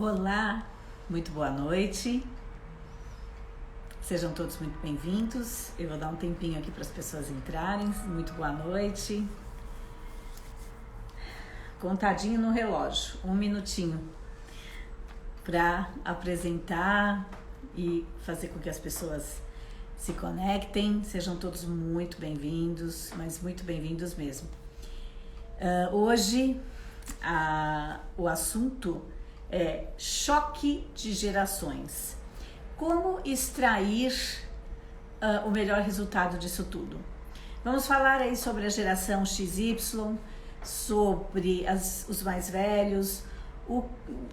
Olá, muito boa noite. Sejam todos muito bem-vindos. Eu vou dar um tempinho aqui para as pessoas entrarem. Muito boa noite. Contadinho no relógio, 1 minutinho para apresentar e fazer com que as pessoas se conectem. Sejam todos muito bem-vindos, mas muito bem-vindos mesmo. Hoje o assunto é choque de gerações. Como extrair o melhor resultado disso tudo? Vamos falar aí sobre a geração XY, sobre os mais velhos,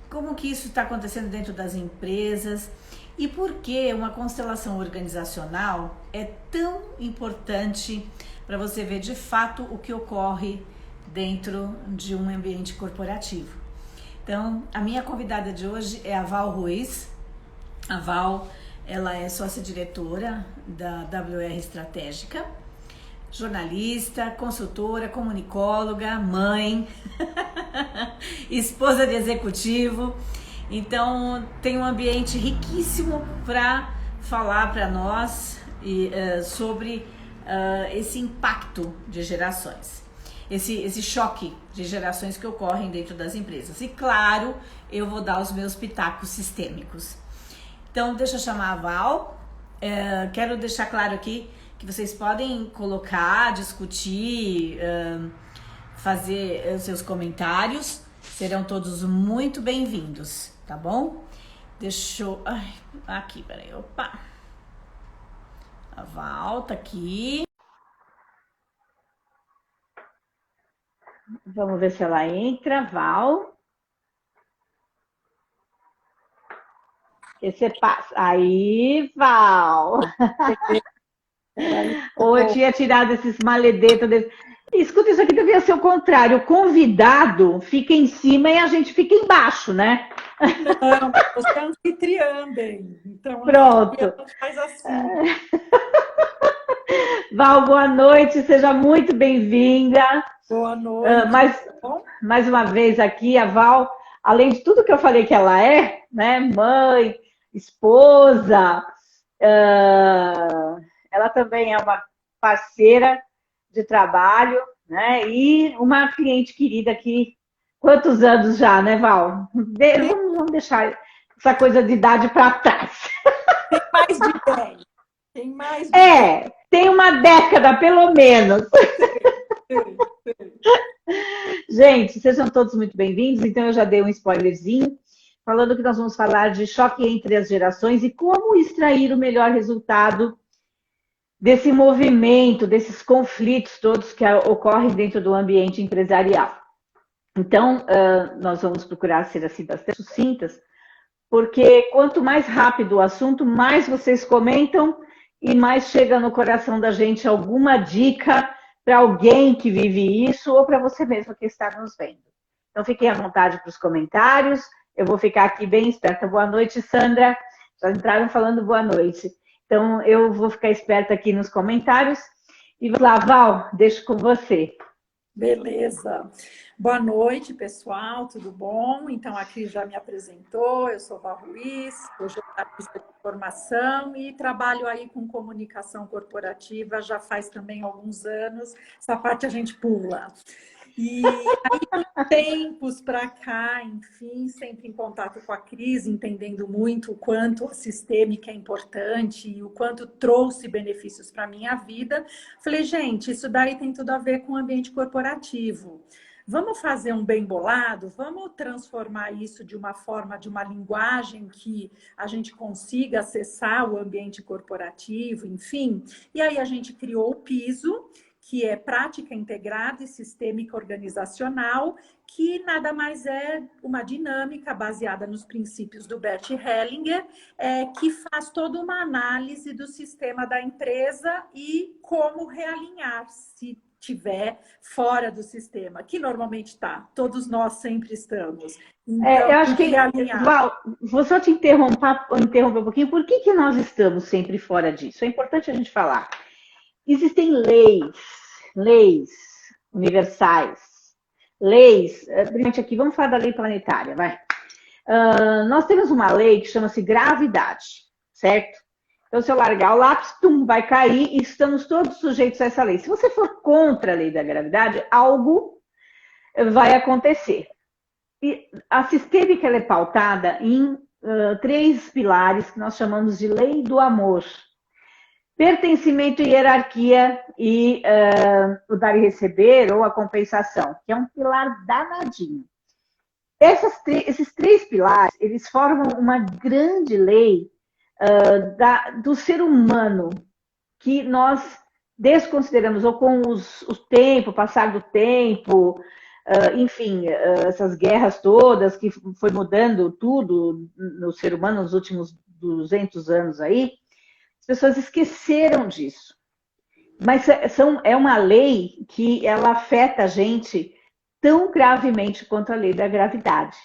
como que isso está acontecendo dentro das empresas e por que uma constelação organizacional é tão importante para você ver de fato o que ocorre dentro de um ambiente corporativo. Então, a minha convidada de hoje é a Val Ruiz. A Val, ela é sócia-diretora da WR Estratégica, jornalista, consultora, comunicóloga, mãe, esposa de executivo. Então, tem um ambiente riquíssimo para falar para nós sobre esse impacto de gerações. Esse choque de gerações que ocorrem dentro das empresas. E claro, eu vou dar os meus pitacos sistêmicos. Então, deixa eu chamar a Val. Quero deixar claro aqui que vocês podem colocar, discutir, fazer os seus comentários. Serão todos muito bem-vindos, tá bom? Deixa eu... aqui, peraí, opa. A Val tá aqui. Vamos ver se ela entra, Val. Esse passa. Aí, Val. Ou eu tinha tirado esses maledetos. Escuta, isso aqui devia ser o contrário. O convidado fica em cima e a gente fica embaixo, né? Não, você é anfitriã, bem. Então, pronto. Faz assim. Val, boa noite. Seja muito bem-vinda. Boa noite. Mais uma vez aqui, a Val, além de tudo que eu falei que ela é, né? Mãe, esposa, ela também é uma parceira de trabalho, né? E uma cliente querida aqui. Quantos anos já, né, Val? Vamos deixar essa coisa de idade para trás. Tem mais de 10. Tem mais de 10. Tem uma década, pelo menos. Gente, sejam todos muito bem-vindos. Então, eu já dei um spoilerzinho, falando que nós vamos falar de choque entre as gerações e como extrair o melhor resultado desse movimento, desses conflitos todos que ocorrem dentro do ambiente empresarial. Então, nós vamos procurar ser assim bastante sucintas, porque quanto mais rápido o assunto, mais vocês comentam e mais chega no coração da gente alguma dica para alguém que vive isso ou para você mesmo que está nos vendo. Então, fiquem à vontade para os comentários. Eu vou ficar aqui bem esperta. Boa noite, Sandra. Já entraram falando boa noite. Então, eu vou ficar esperta aqui nos comentários. E vamos lá, Val, deixo com você. Beleza. Boa noite, pessoal, tudo bom? Então, aqui já me apresentou, eu sou Val Ruiz, sou jornalista de formação e trabalho aí com comunicação corporativa já faz também alguns anos, essa parte a gente pula. E aí, tempos para cá, enfim, sempre em contato com a crise, entendendo muito o quanto a sistêmica é importante e o quanto trouxe benefícios para a minha vida. Falei, gente, isso daí tem tudo a ver com o ambiente corporativo. Vamos fazer um bem bolado? Vamos transformar isso de uma forma, de uma linguagem que a gente consiga acessar o ambiente corporativo, enfim. E aí a gente criou o piso, que é prática integrada e sistêmica organizacional, que nada mais é uma dinâmica baseada nos princípios do Bert Hellinger, que faz toda uma análise do sistema da empresa e como realinhar se tiver fora do sistema, que normalmente está, todos nós sempre estamos. Então, eu acho que, Val, vou só te interromper um pouquinho, por que nós estamos sempre fora disso? É importante a gente falar. Existem leis universais, leis, principalmente aqui, vamos falar da lei planetária, vai. Nós temos uma lei que chama-se gravidade, certo? Então, se eu largar o lápis, vai cair e estamos todos sujeitos a essa lei. Se você for contra a lei da gravidade, algo vai acontecer. E a sistêmica ela é pautada em 3 pilares que nós chamamos de lei do amor. Pertencimento, hierarquia e o dar e receber ou a compensação, que é um pilar danadinho. Esses 3 pilares, eles formam uma grande lei do ser humano, que nós desconsideramos, ou com o tempo, passar do tempo, enfim, essas guerras todas, que foi mudando tudo no ser humano nos últimos 200 anos aí, as pessoas esqueceram disso. Mas é uma lei que ela afeta a gente tão gravemente quanto a lei da gravidade.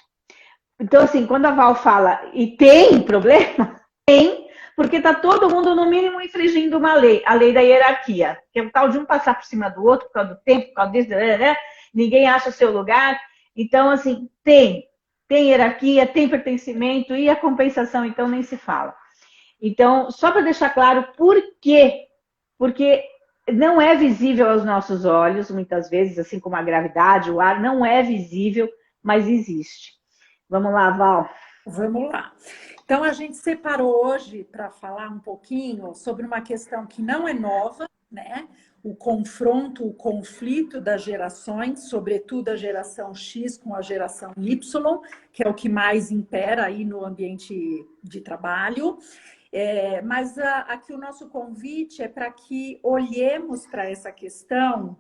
Então, assim, quando a Val fala, e tem problema? Tem, porque está todo mundo, no mínimo, infringindo uma lei, a lei da hierarquia, que é o tal de um passar por cima do outro, por causa do tempo, por causa disso, né? Ninguém acha o seu lugar. Então, assim, tem hierarquia, tem pertencimento, e a compensação, então, nem se fala. Então, só para deixar claro por quê? Porque não é visível aos nossos olhos, muitas vezes, assim como a gravidade, o ar, não é visível, mas existe. Vamos lá, Val. Vamos lá. Então, a gente separou hoje para falar um pouquinho sobre uma questão que não é nova, né? O confronto, o conflito das gerações, sobretudo a geração X com a geração Y, que é o que mais impera aí no ambiente de trabalho. Mas aqui o nosso convite é para que olhemos para essa questão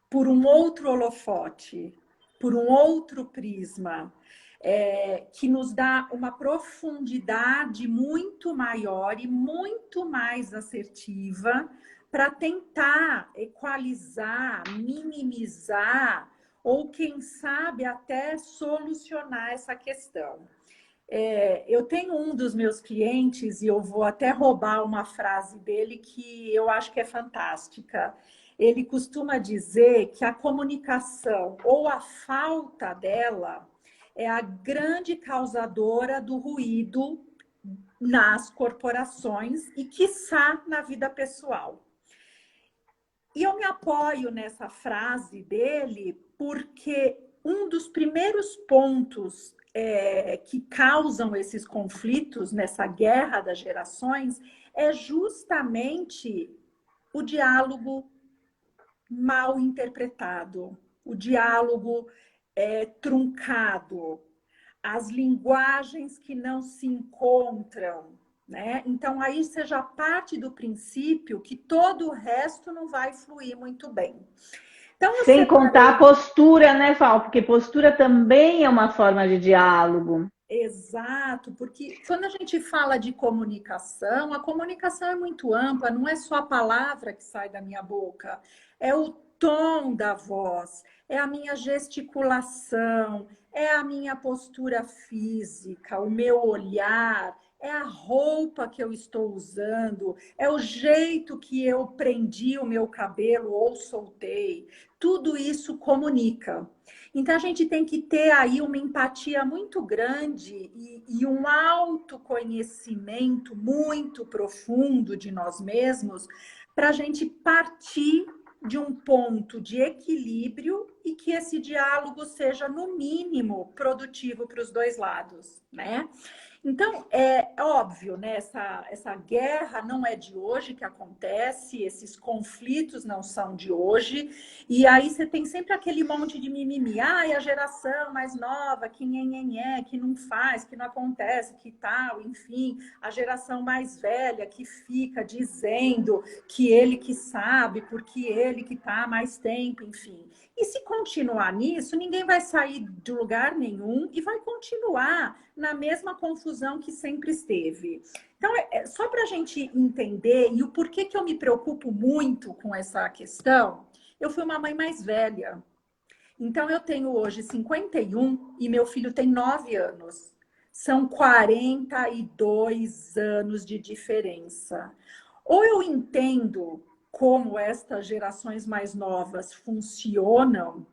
por um outro holofote, por um outro prisma, que nos dá uma profundidade muito maior e muito mais assertiva para tentar equalizar, minimizar ou, quem sabe, até solucionar essa questão. Eu tenho um dos meus clientes, e eu vou até roubar uma frase dele que eu acho que é fantástica. Ele costuma dizer que a comunicação ou a falta dela é a grande causadora do ruído nas corporações e, quiçá, na vida pessoal. E eu me apoio nessa frase dele porque um dos primeiros pontos que causam esses conflitos nessa guerra das gerações é justamente o diálogo mal interpretado, o diálogo truncado, as linguagens que não se encontram, né? Então, aí você já parte do princípio que todo o resto não vai fluir muito bem. Então, sem contar a postura, né, Val? Porque postura também é uma forma de diálogo. Exato, porque quando a gente fala de comunicação, a comunicação é muito ampla, não é só a palavra que sai da minha boca, é o tom da voz, é a minha gesticulação, é a minha postura física, o meu olhar, é a roupa que eu estou usando, é o jeito que eu prendi o meu cabelo ou soltei. Tudo isso comunica. Então, a gente tem que ter aí uma empatia muito grande e um autoconhecimento muito profundo de nós mesmos para a gente partir de um ponto de equilíbrio e que esse diálogo seja, no mínimo, produtivo para os dois lados, né? Então, é óbvio, né? Essa guerra não é de hoje que acontece, esses conflitos não são de hoje, e aí você tem sempre aquele monte de mimimi, e a geração mais nova, que nhenhenhé, que não faz, que não acontece, que tal, enfim, a geração mais velha que fica dizendo que ele que sabe, porque ele que está há mais tempo, enfim. E se continuar nisso, ninguém vai sair de lugar nenhum e vai continuar na mesma confusão que sempre esteve. Então, só para a gente entender e o porquê que eu me preocupo muito com essa questão, eu fui uma mãe mais velha. Então, eu tenho hoje 51 e meu filho tem 9 anos. São 42 anos de diferença. Ou eu entendo como estas gerações mais novas funcionam,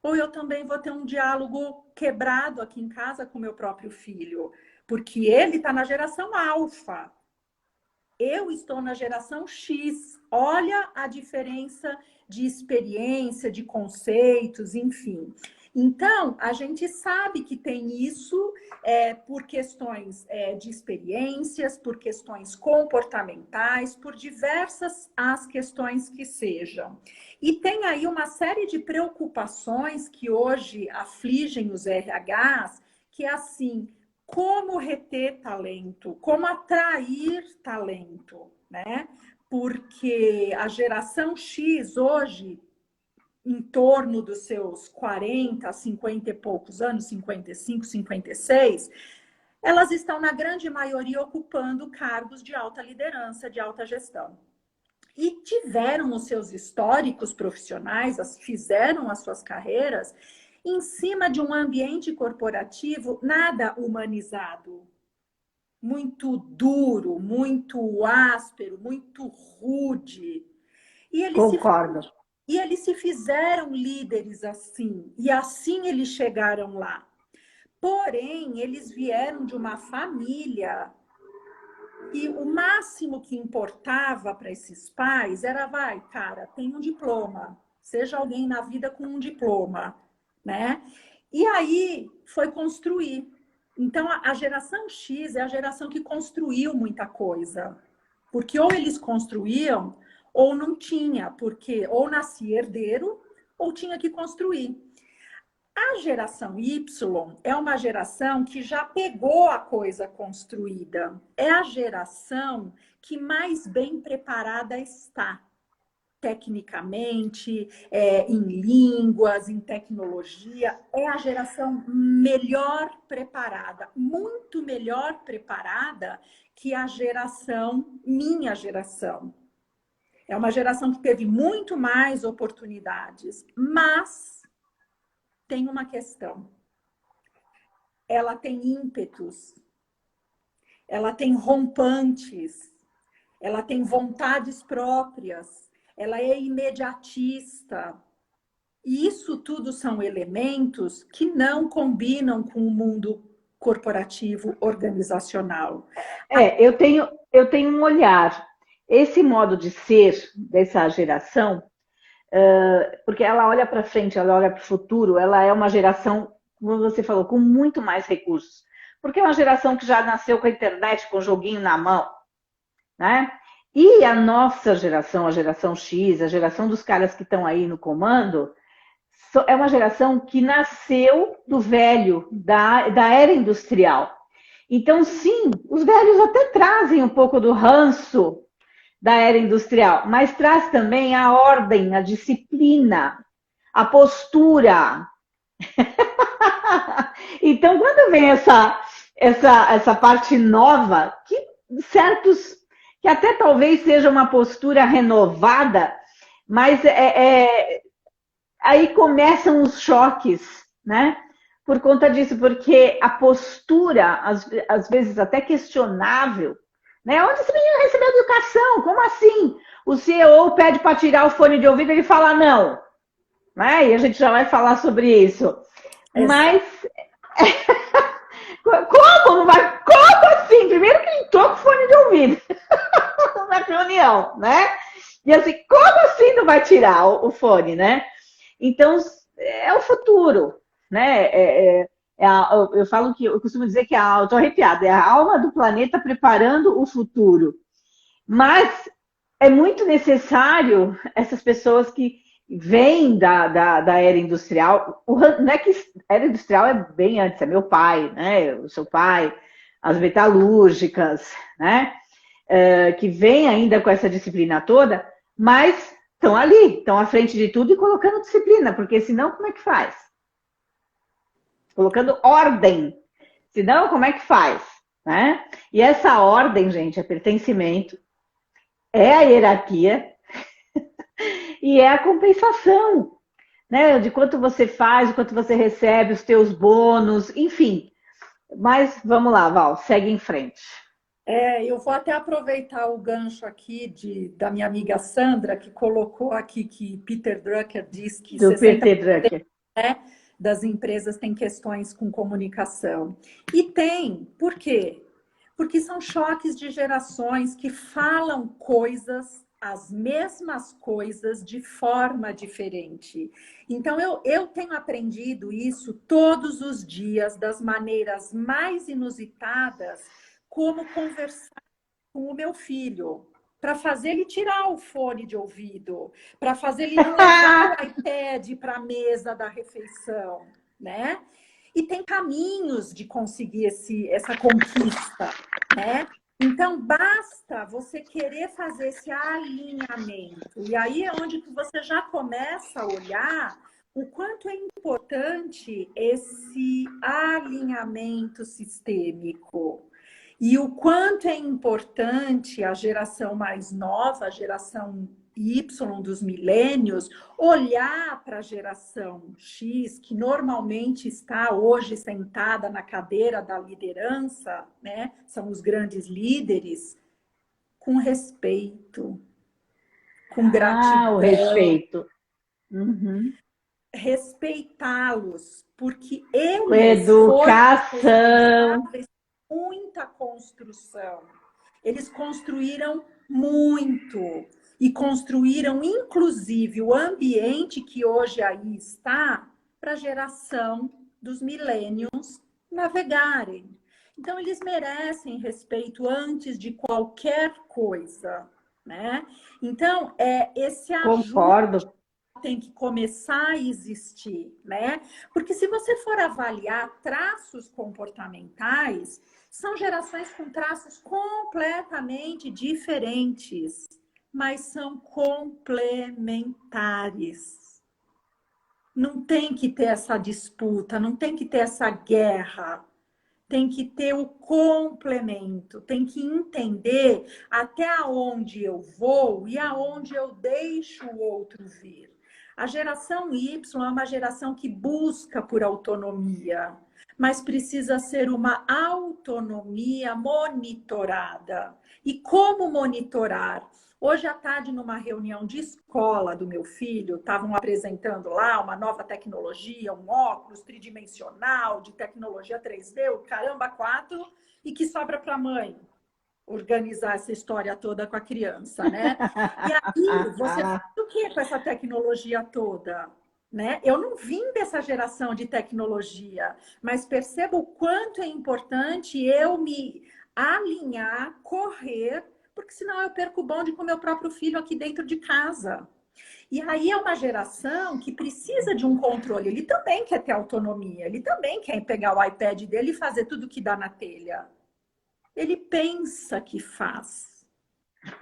ou eu também vou ter um diálogo quebrado aqui em casa com meu próprio filho, porque ele está na geração alfa. Eu estou na geração X. Olha a diferença de experiência, de conceitos, enfim. Então, a gente sabe que tem isso por questões de experiências, por questões comportamentais, por diversas as questões que sejam. E tem aí uma série de preocupações que hoje afligem os RHs, que é assim, como reter talento, como atrair talento, né? Porque a geração X hoje, em torno dos seus 40, 50 e poucos anos, 55, 56, elas estão, na grande maioria, ocupando cargos de alta liderança, de alta gestão. E tiveram os seus históricos profissionais, fizeram as suas carreiras em cima de um ambiente corporativo nada humanizado, muito duro, muito áspero, muito rude. E Concordo. eles se fizeram líderes assim, e assim eles chegaram lá. Porém, eles vieram de uma família e o máximo que importava para esses pais era, vai, cara, tem um diploma, seja alguém na vida com um diploma, né? E aí foi construir. Então, a geração X é a geração que construiu muita coisa. Porque ou eles construíam, ou não tinha, porque ou nascia herdeiro, ou tinha que construir. A geração Y é uma geração que já pegou a coisa construída. É a geração que mais bem preparada está, tecnicamente, em línguas, em tecnologia. É a geração melhor preparada, muito melhor preparada que a minha geração. É uma geração que teve muito mais oportunidades, mas tem uma questão. Ela tem ímpetos, ela tem rompantes, ela tem vontades próprias, ela é imediatista. E isso tudo são elementos que não combinam com o mundo corporativo organizacional. Eu tenho um olhar. Esse modo de ser dessa geração, porque ela olha para frente, ela olha para o futuro, ela é uma geração, como você falou, com muito mais recursos. Porque é uma geração que já nasceu com a internet, com o joguinho na mão, né? E a nossa geração, a geração X, a geração dos caras que estão aí no comando, é uma geração que nasceu do velho, da era industrial. Então, sim, os velhos até trazem um pouco do ranço da era industrial, mas traz também a ordem, a disciplina, a postura. Então, quando vem essa parte nova, que até talvez seja uma postura renovada, mas aí começam os choques, né? Por conta disso, porque a postura, às vezes até questionável, né? Onde esse menino recebeu educação? Como assim? O CEO pede para tirar o fone de ouvido e ele fala não. Né? E a gente já vai falar sobre isso. Mas como? Não vai? Como assim? Primeiro que ele toca o fone de ouvido na reunião, né? E assim, como assim não vai tirar o fone, né? Então, é o futuro, né? Eu falo que eu costumo dizer que eu estou arrepiada, é a alma do planeta preparando o futuro. Mas é muito necessário essas pessoas que vêm da era industrial. Não é que a era industrial é bem antes, é meu pai, né? O seu pai, as metalúrgicas, né? Que vem ainda com essa disciplina toda, mas estão ali, estão à frente de tudo e colocando disciplina, porque senão como é que faz? Colocando ordem, senão como é que faz? Né? E essa ordem, gente, é pertencimento, é a hierarquia e é a compensação, né? De quanto você faz, o quanto você recebe, os teus bônus, enfim. Mas vamos lá, Val, segue em frente. Eu vou até aproveitar o gancho aqui da minha amiga Sandra, que colocou aqui que Peter Drucker diz que do Peter Drucker. né, das empresas têm questões com comunicação. E tem, por quê? Porque são choques de gerações que falam coisas, as mesmas coisas, de forma diferente. Então, eu tenho aprendido isso todos os dias, das maneiras mais inusitadas, como conversar com o meu filho, para fazer ele tirar o fone de ouvido, para fazer ele não levar o iPad para a mesa da refeição, né? E tem caminhos de conseguir essa conquista, né? Então, basta você querer fazer esse alinhamento. E aí é onde que você já começa a olhar o quanto é importante esse alinhamento sistêmico. E o quanto é importante a geração mais nova, a geração Y dos milênios, olhar para a geração X, que normalmente está hoje sentada na cadeira da liderança, né? São os grandes líderes, com respeito, com gratidão. O respeito. Uhum. Respeitá-los, porque eles Educação. foram muita construção. Eles construíram muito e construíram, inclusive, o ambiente que hoje aí está para a geração dos millennials navegarem. Então, eles merecem respeito antes de qualquer coisa, né? Então, esse ajuste Concordo. tem que começar a existir, né? Porque se você for avaliar traços comportamentais, são gerações com traços completamente diferentes, mas são complementares. Não tem que ter essa disputa, não tem que ter essa guerra. Tem que ter o complemento, tem que entender até onde eu vou e aonde eu deixo o outro vir. A geração Y é uma geração que busca por autonomia, mas precisa ser uma autonomia monitorada. E como monitorar? Hoje à tarde, numa reunião de escola do meu filho, estavam apresentando lá uma nova tecnologia, um óculos tridimensional de tecnologia 3D, o caramba 4, e que sobra para a mãe organizar essa história toda com a criança, né? E aí, você faz o que com essa tecnologia toda? Né? Eu não vim dessa geração de tecnologia, mas percebo o quanto é importante eu me alinhar, correr, porque senão eu perco o bonde com o meu próprio filho aqui dentro de casa. E aí é uma geração que precisa de um controle. Ele também quer ter autonomia, ele também quer pegar o iPad dele e fazer tudo que dá na telha. Ele pensa que faz.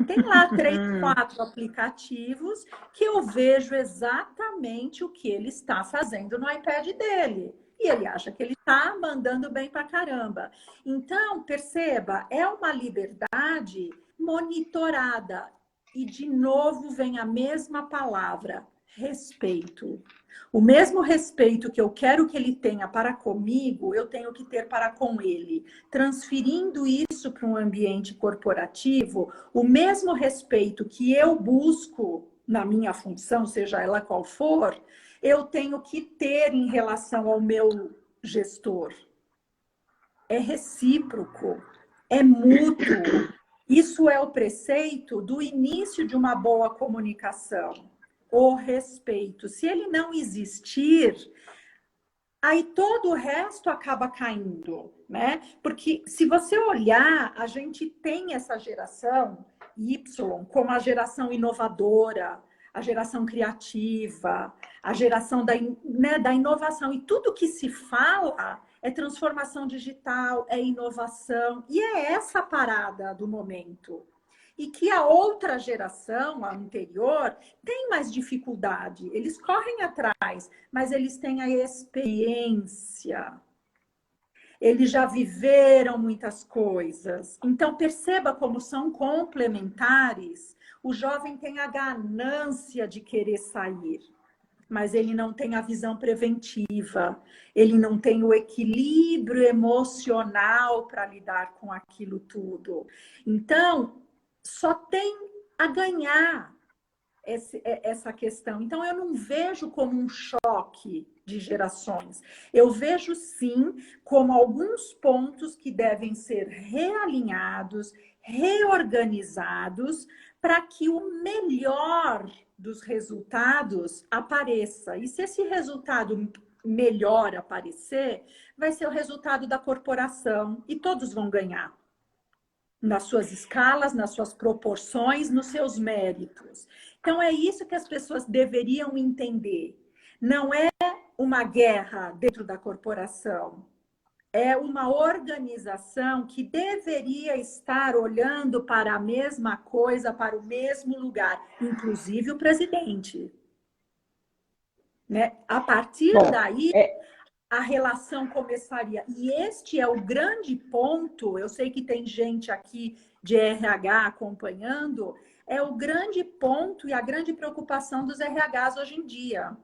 Tem lá 3, 4 aplicativos que eu vejo exatamente o que ele está fazendo no iPad dele. E ele acha que ele está mandando bem pra caramba. Então, perceba, é uma liberdade monitorada. E, de novo, vem a mesma palavra, respeito. O mesmo respeito que eu quero que ele tenha para comigo, eu tenho que ter para com ele. Transferindo isso para um ambiente corporativo, o mesmo respeito que eu busco na minha função, seja ela qual for, eu tenho que ter em relação ao meu gestor. É recíproco, é mútuo. Isso é o preceito do início de uma boa comunicação. O respeito. Se ele não existir, aí todo o resto acaba caindo, né? Porque se você olhar, a gente tem essa geração Y como a geração inovadora, a geração criativa, a geração da inovação. E tudo que se fala é transformação digital, é inovação. E é essa a parada do momento. E que a outra geração, a anterior, tem mais dificuldade. Eles correm atrás, mas eles têm a experiência. Eles já viveram muitas coisas. Então, perceba como são complementares. O jovem tem a ganância de querer sair, mas ele não tem a visão preventiva. Ele não tem o equilíbrio emocional para lidar com aquilo tudo. Então, só tem a ganhar. essa questão. Então, eu não vejo como um choque de gerações. Eu vejo, sim, como alguns pontos que devem ser realinhados, reorganizados, para que o melhor dos resultados apareça. E se esse resultado melhor aparecer, vai ser o resultado da corporação e todos vão ganhar. Nas suas escalas, nas suas proporções, nos seus méritos. Então, é isso que as pessoas deveriam entender. Não é uma guerra dentro da corporação. É uma organização que deveria estar olhando para a mesma coisa, para o mesmo lugar, inclusive o presidente. Né? A partir daí, a relação começaria. E este é o grande ponto, eu sei que tem gente aqui de RH acompanhando, é o grande ponto e a grande preocupação dos RHs hoje em dia.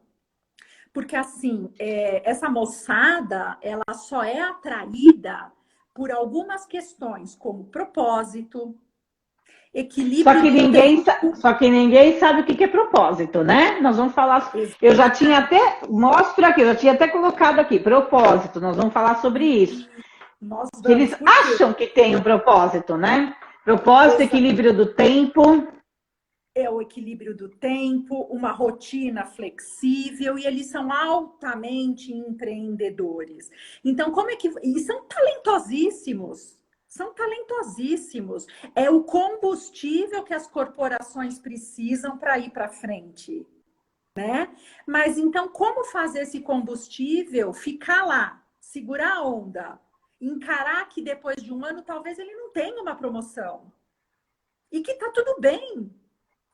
Porque, assim, essa moçada, ela só é atraída por algumas questões, como propósito, equilíbrio... Só que ninguém sabe o que é propósito, né? Nós vamos falar... Eu já tinha até... Mostro aqui, eu já tinha até colocado aqui, propósito. Nós vamos falar sobre isso. Eles acham que tem um propósito, né? Propósito, equilíbrio do tempo... É o equilíbrio do tempo, uma rotina flexível, e eles são altamente empreendedores. Então, como é que... E são talentosíssimos. São talentosíssimos. É o combustível que as corporações precisam para ir para frente, né? Mas, então, como fazer esse combustível ficar lá, segurar a onda, encarar que depois de um ano, talvez ele não tenha uma promoção. E que tá tudo bem.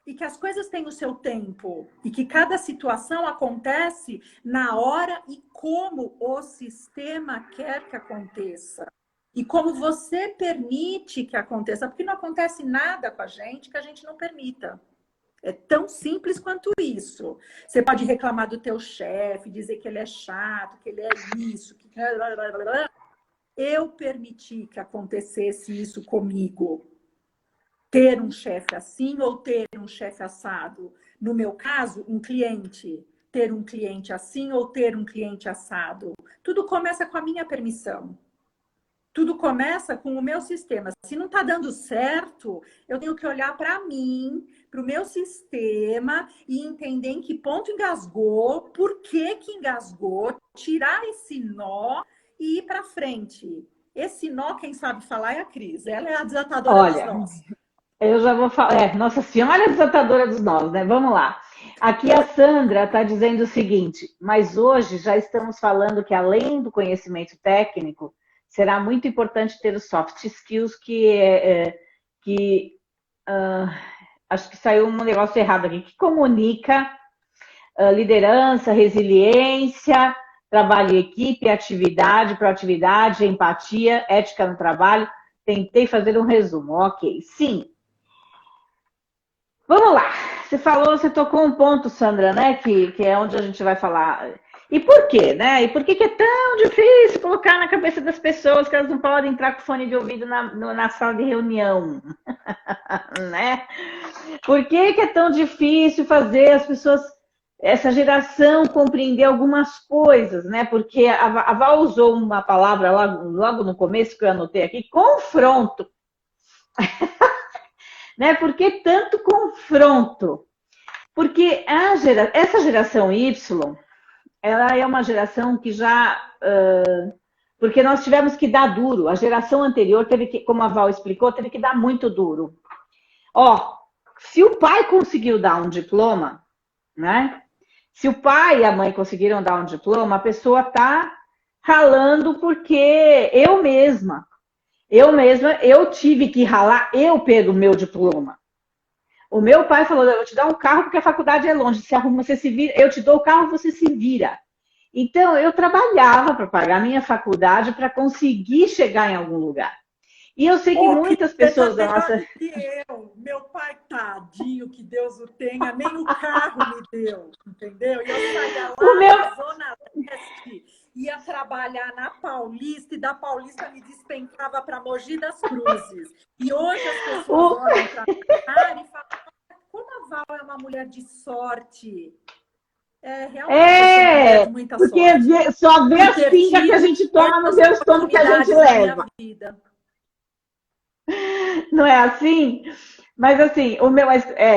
E que as coisas têm o seu tempo. E que cada situação acontece na hora e como o sistema quer que aconteça. E como você permite que aconteça. Porque não acontece nada com a gente que a gente não permita. É tão simples quanto isso. Você pode reclamar do teu chefe, dizer que ele é chato, que ele é isso, que... Eu permiti que acontecesse isso comigo. Ter um chefe assim ou ter um chefe assado. No meu caso, um cliente. Ter um cliente assim ou ter um cliente assado. Tudo começa com a minha permissão. Tudo começa com o meu sistema. Se não está dando certo, eu tenho que olhar para mim, para o meu sistema e entender em que ponto engasgou, por que que engasgou, tirar esse nó e ir para frente. Esse nó, quem sabe falar, é a Cris. Ela é a desatadora dos nós. Eu já vou falar. Nossa Senhora é desatadora dos nós, né? Vamos lá. Aqui a Sandra está dizendo o seguinte, mas hoje já estamos falando que além do conhecimento técnico, será muito importante ter os soft skills acho que saiu um negócio errado aqui, que comunica liderança, resiliência, trabalho em equipe, atividade, proatividade, empatia, ética no trabalho. Tentei fazer um resumo, ok. Sim. Vamos lá. Você tocou um ponto, Sandra, né? Que é onde a gente vai falar. E por quê, né? E por que é tão difícil colocar na cabeça das pessoas que elas não podem entrar com fone de ouvido na sala de reunião? Né? Por que é tão difícil fazer as pessoas, essa geração, compreender algumas coisas, né? Porque a Val usou uma palavra logo no começo, que eu anotei aqui, confronto. Né? Por que tanto confronto? Porque essa geração Y, ela é uma geração que já... porque nós tivemos que dar duro. A geração anterior teve que, como a Val explicou, teve que dar muito duro. Ó, se o pai conseguiu dar um diploma, né? Se o pai e a mãe conseguiram dar um diploma, a pessoa tá ralando porque eu tive que ralar, eu pego o meu diploma. O meu pai falou, eu vou te dar um carro porque a faculdade é longe, você se vira, eu te dou o carro, você se vira. Então, eu trabalhava para pagar a minha faculdade para conseguir chegar em algum lugar. E eu sei que muitas pessoas da nossa... Meu pai, tadinho, que Deus o tenha, nem o carro me deu, entendeu? E eu saía lá na Zona Leste, ia trabalhar na Paulista, e da Paulista me despencava para Mogi das Cruzes. E hoje as pessoas olham para a cara e falam, como a Val é uma mulher de sorte. Realmente, de muita porque sorte. só vê as Ter pingas que a tido gente toma no essas Deus toma que a gente oportunidades na minha leva. vida. Não é assim? Mas assim,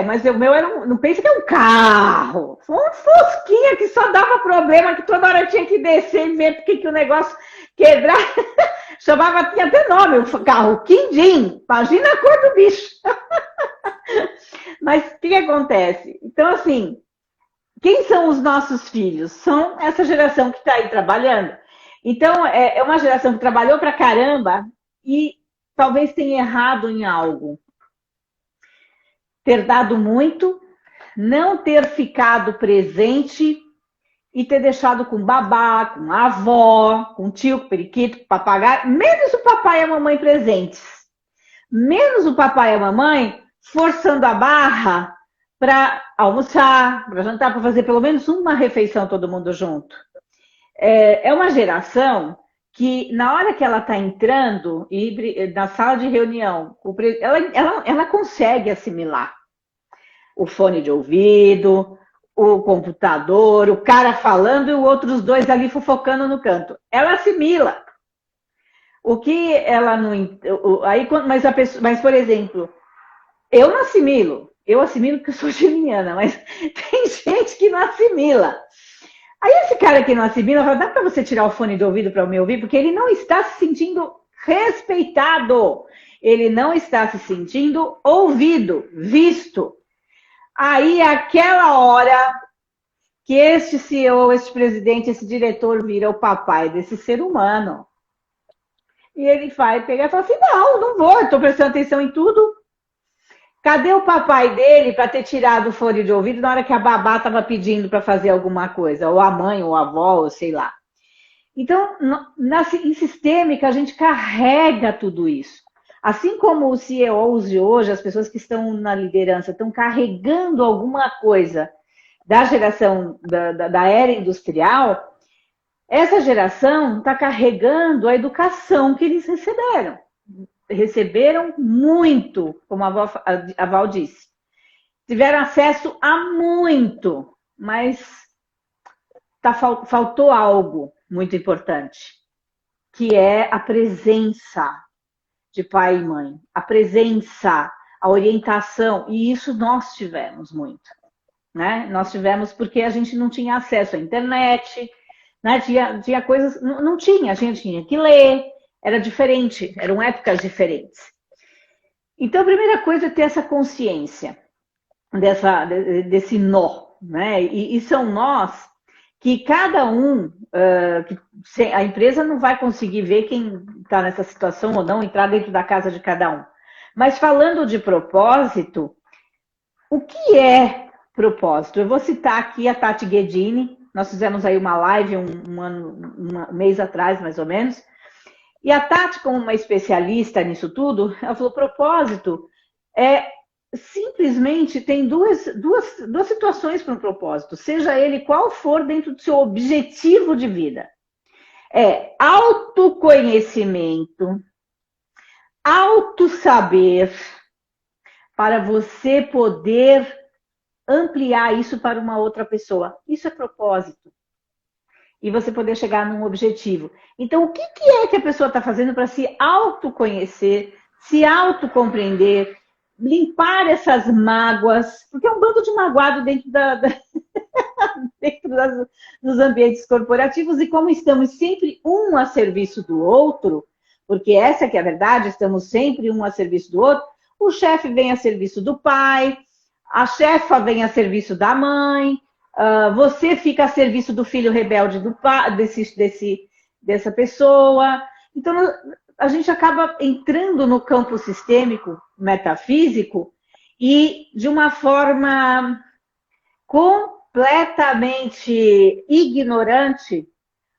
mas o meu era não pensa que é um carro. Foi um fusquinha que só dava problema, que toda hora eu tinha que descer e ver porque que o negócio quebrar. Chamava, tinha até nome o carro, Quindim. Imagina a cor do bicho. Mas o que acontece? Então, assim, quem são os nossos filhos? São essa geração que está aí trabalhando. Então, é uma geração que trabalhou pra caramba e talvez tenha errado em algo. Ter dado muito, não ter ficado presente e ter deixado com babá, com a avó, com o tio, com o periquito, com o papagaio, menos o papai e a mamãe presentes. Menos o papai e a mamãe forçando a barra para almoçar, para jantar, para fazer pelo menos uma refeição todo mundo junto. É uma geração que, na hora que ela está entrando na sala de reunião, ela consegue assimilar o fone de ouvido, o computador, o cara falando e os outros dois ali fofocando no canto. Ela assimila. O que ela não... Aí, mas, por exemplo, eu não assimilo. Eu assimilo porque eu sou geminiana, mas tem gente que não assimila. Aí esse cara que não assimila fala, dá para você tirar o fone de ouvido para me ouvir? Porque ele não está se sentindo respeitado. Ele não está se sentindo ouvido, visto. Aí, aquela hora que este CEO, este presidente, esse diretor vira o papai desse ser humano. E ele vai pegar e fala assim, não vou, eu estou prestando atenção em tudo. Cadê o papai dele para ter tirado o fone de ouvido na hora que a babá estava pedindo para fazer alguma coisa? Ou a mãe, ou a avó, ou sei lá. Então, em sistêmica, a gente carrega tudo isso. Assim como os CEOs de hoje, as pessoas que estão na liderança, estão carregando alguma coisa da geração da era industrial, essa geração está carregando a educação que eles receberam. Receberam muito, como a Val disse. Tiveram acesso a muito, mas faltou algo muito importante, que é a presença de pai e mãe. A presença, a orientação, e isso nós tivemos muito. Né? Nós tivemos porque a gente não tinha acesso à internet, né? Tinha coisas, não tinha, a gente tinha que ler, era diferente, eram épocas diferentes. Então, a primeira coisa é ter essa consciência desse nó, né? E são nós que cada um, a empresa não vai conseguir ver quem está nessa situação ou não, entrar dentro da casa de cada um. Mas falando de propósito, o que é propósito? Eu vou citar aqui a Tati Guedini, nós fizemos aí uma live um mês atrás, mais ou menos, e a Tati, como uma especialista nisso tudo, ela falou, propósito simplesmente tem duas situações para um propósito, seja ele qual for dentro do seu objetivo de vida. É autoconhecimento, autossaber, para você poder ampliar isso para uma outra pessoa. Isso é propósito. E você poder chegar num objetivo. Então, o que é que a pessoa está fazendo para se autoconhecer, se autocompreender, limpar essas mágoas, porque é um bando de magoado dentro dos ambientes corporativos, e como estamos sempre um a serviço do outro, porque essa que é a verdade, estamos sempre um a serviço do outro, o chefe vem a serviço do pai, a chefa vem a serviço da mãe, você fica a serviço do filho rebelde dessa pessoa. Então, a gente acaba entrando no campo sistêmico, metafísico, e de uma forma completamente ignorante,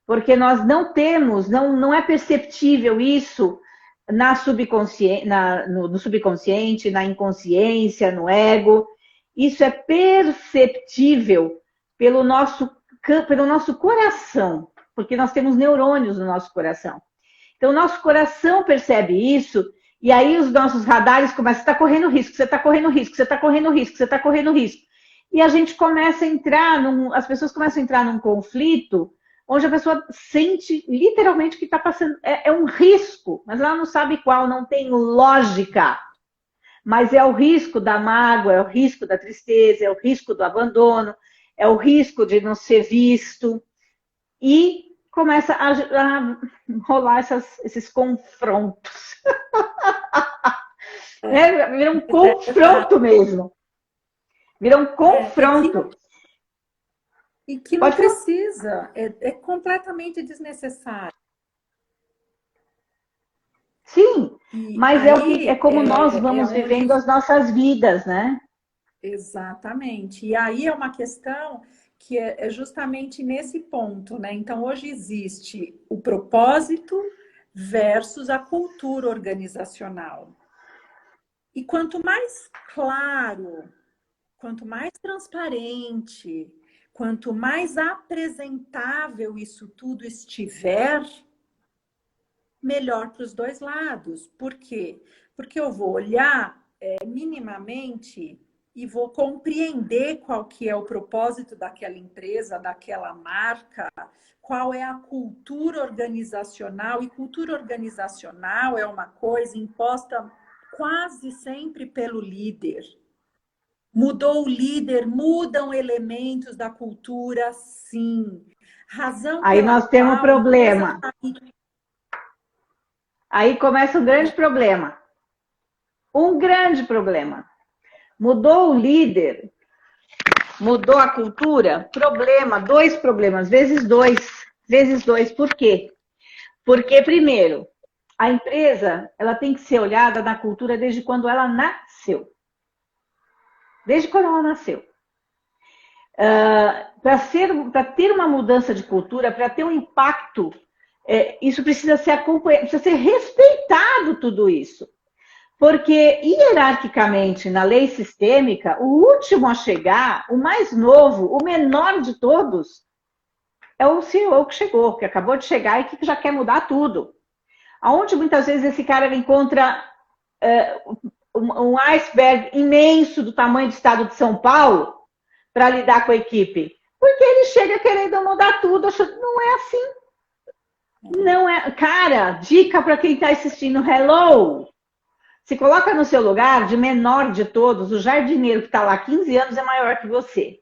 porque nós não temos, não é perceptível isso no subconsciente, na inconsciência, no ego. Isso é perceptível pelo nosso coração, porque nós temos neurônios no nosso coração. Então, o nosso coração percebe isso, e aí os nossos radares começam, você está correndo risco, você está correndo risco, você está correndo risco, você está correndo risco. E a gente começa a entrar as pessoas começam a entrar num conflito onde a pessoa sente literalmente que está passando, é um risco, mas ela não sabe qual, não tem lógica. Mas é o risco da mágoa, é o risco da tristeza, é o risco do abandono, é o risco de não ser visto. E começa a rolar esses confrontos. Vira um confronto mesmo. Vira um confronto. E que não precisa, é completamente desnecessário. Sim, mas é como nós vamos vivendo as nossas vidas, né? Exatamente. E aí é uma questão que é justamente nesse ponto, né? Então, hoje existe o propósito versus a cultura organizacional. E quanto mais claro, quanto mais transparente, quanto mais apresentável isso tudo estiver, melhor para os dois lados. Por quê? Porque eu vou olhar minimamente e vou compreender qual que é o propósito daquela empresa, daquela marca, qual é a cultura organizacional. E cultura organizacional é uma coisa imposta quase sempre pelo líder. Mudou o líder, mudam elementos da cultura, sim. Razão aí pela nós temos um qual problema. Aí começa um grande problema. Um grande problema. Mudou o líder, mudou a cultura, problema, dois problemas, vezes dois. Por quê? Porque, primeiro, a empresa ela tem que ser olhada na cultura desde quando ela nasceu. Desde quando ela nasceu. Para ter uma mudança de cultura, para ter um impacto, isso precisa ser acompanhado, precisa ser respeitado tudo isso. Porque, hierarquicamente, na lei sistêmica, o último a chegar, o mais novo, o menor de todos, é o CEO que chegou, que acabou de chegar e que já quer mudar tudo. Aonde muitas vezes esse cara encontra um iceberg imenso do tamanho do estado de São Paulo para lidar com a equipe. Porque ele chega querendo mudar tudo, achando, não é assim. Não é. Cara, dica para quem está assistindo, hello! Se coloca no seu lugar, de menor de todos, o jardineiro que está lá há 15 anos é maior que você.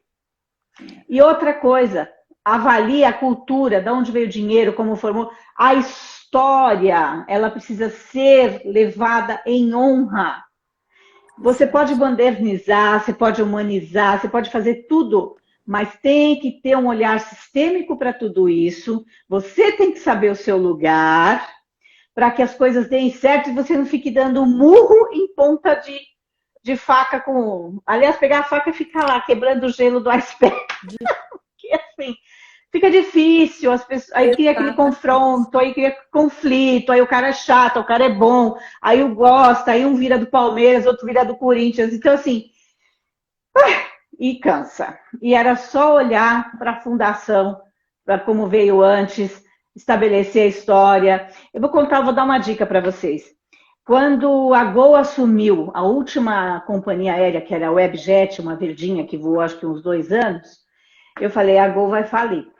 E outra coisa, avalie a cultura, de onde veio o dinheiro, como formou. A história, ela precisa ser levada em honra. Você pode modernizar, você pode humanizar, você pode fazer tudo, mas tem que ter um olhar sistêmico para tudo isso. Você tem que saber o seu lugar, para que as coisas deem certo e você não fique dando murro em ponta de faca com... Aliás, pegar a faca e ficar lá, quebrando o gelo do iceberg. Porque, assim, fica difícil, as pessoas... aí cria aquele confronto, aí cria conflito, aí o cara é chato, o cara é bom, aí o gosta, aí um vira do Palmeiras, outro vira do Corinthians. Então, assim... E cansa. E era só olhar para a fundação, para como veio antes, estabelecer a história. Eu vou dar uma dica para vocês. Quando a Gol assumiu a última companhia aérea, que era a Webjet, uma verdinha que voou acho que uns 2 anos, eu falei, a Gol vai falir.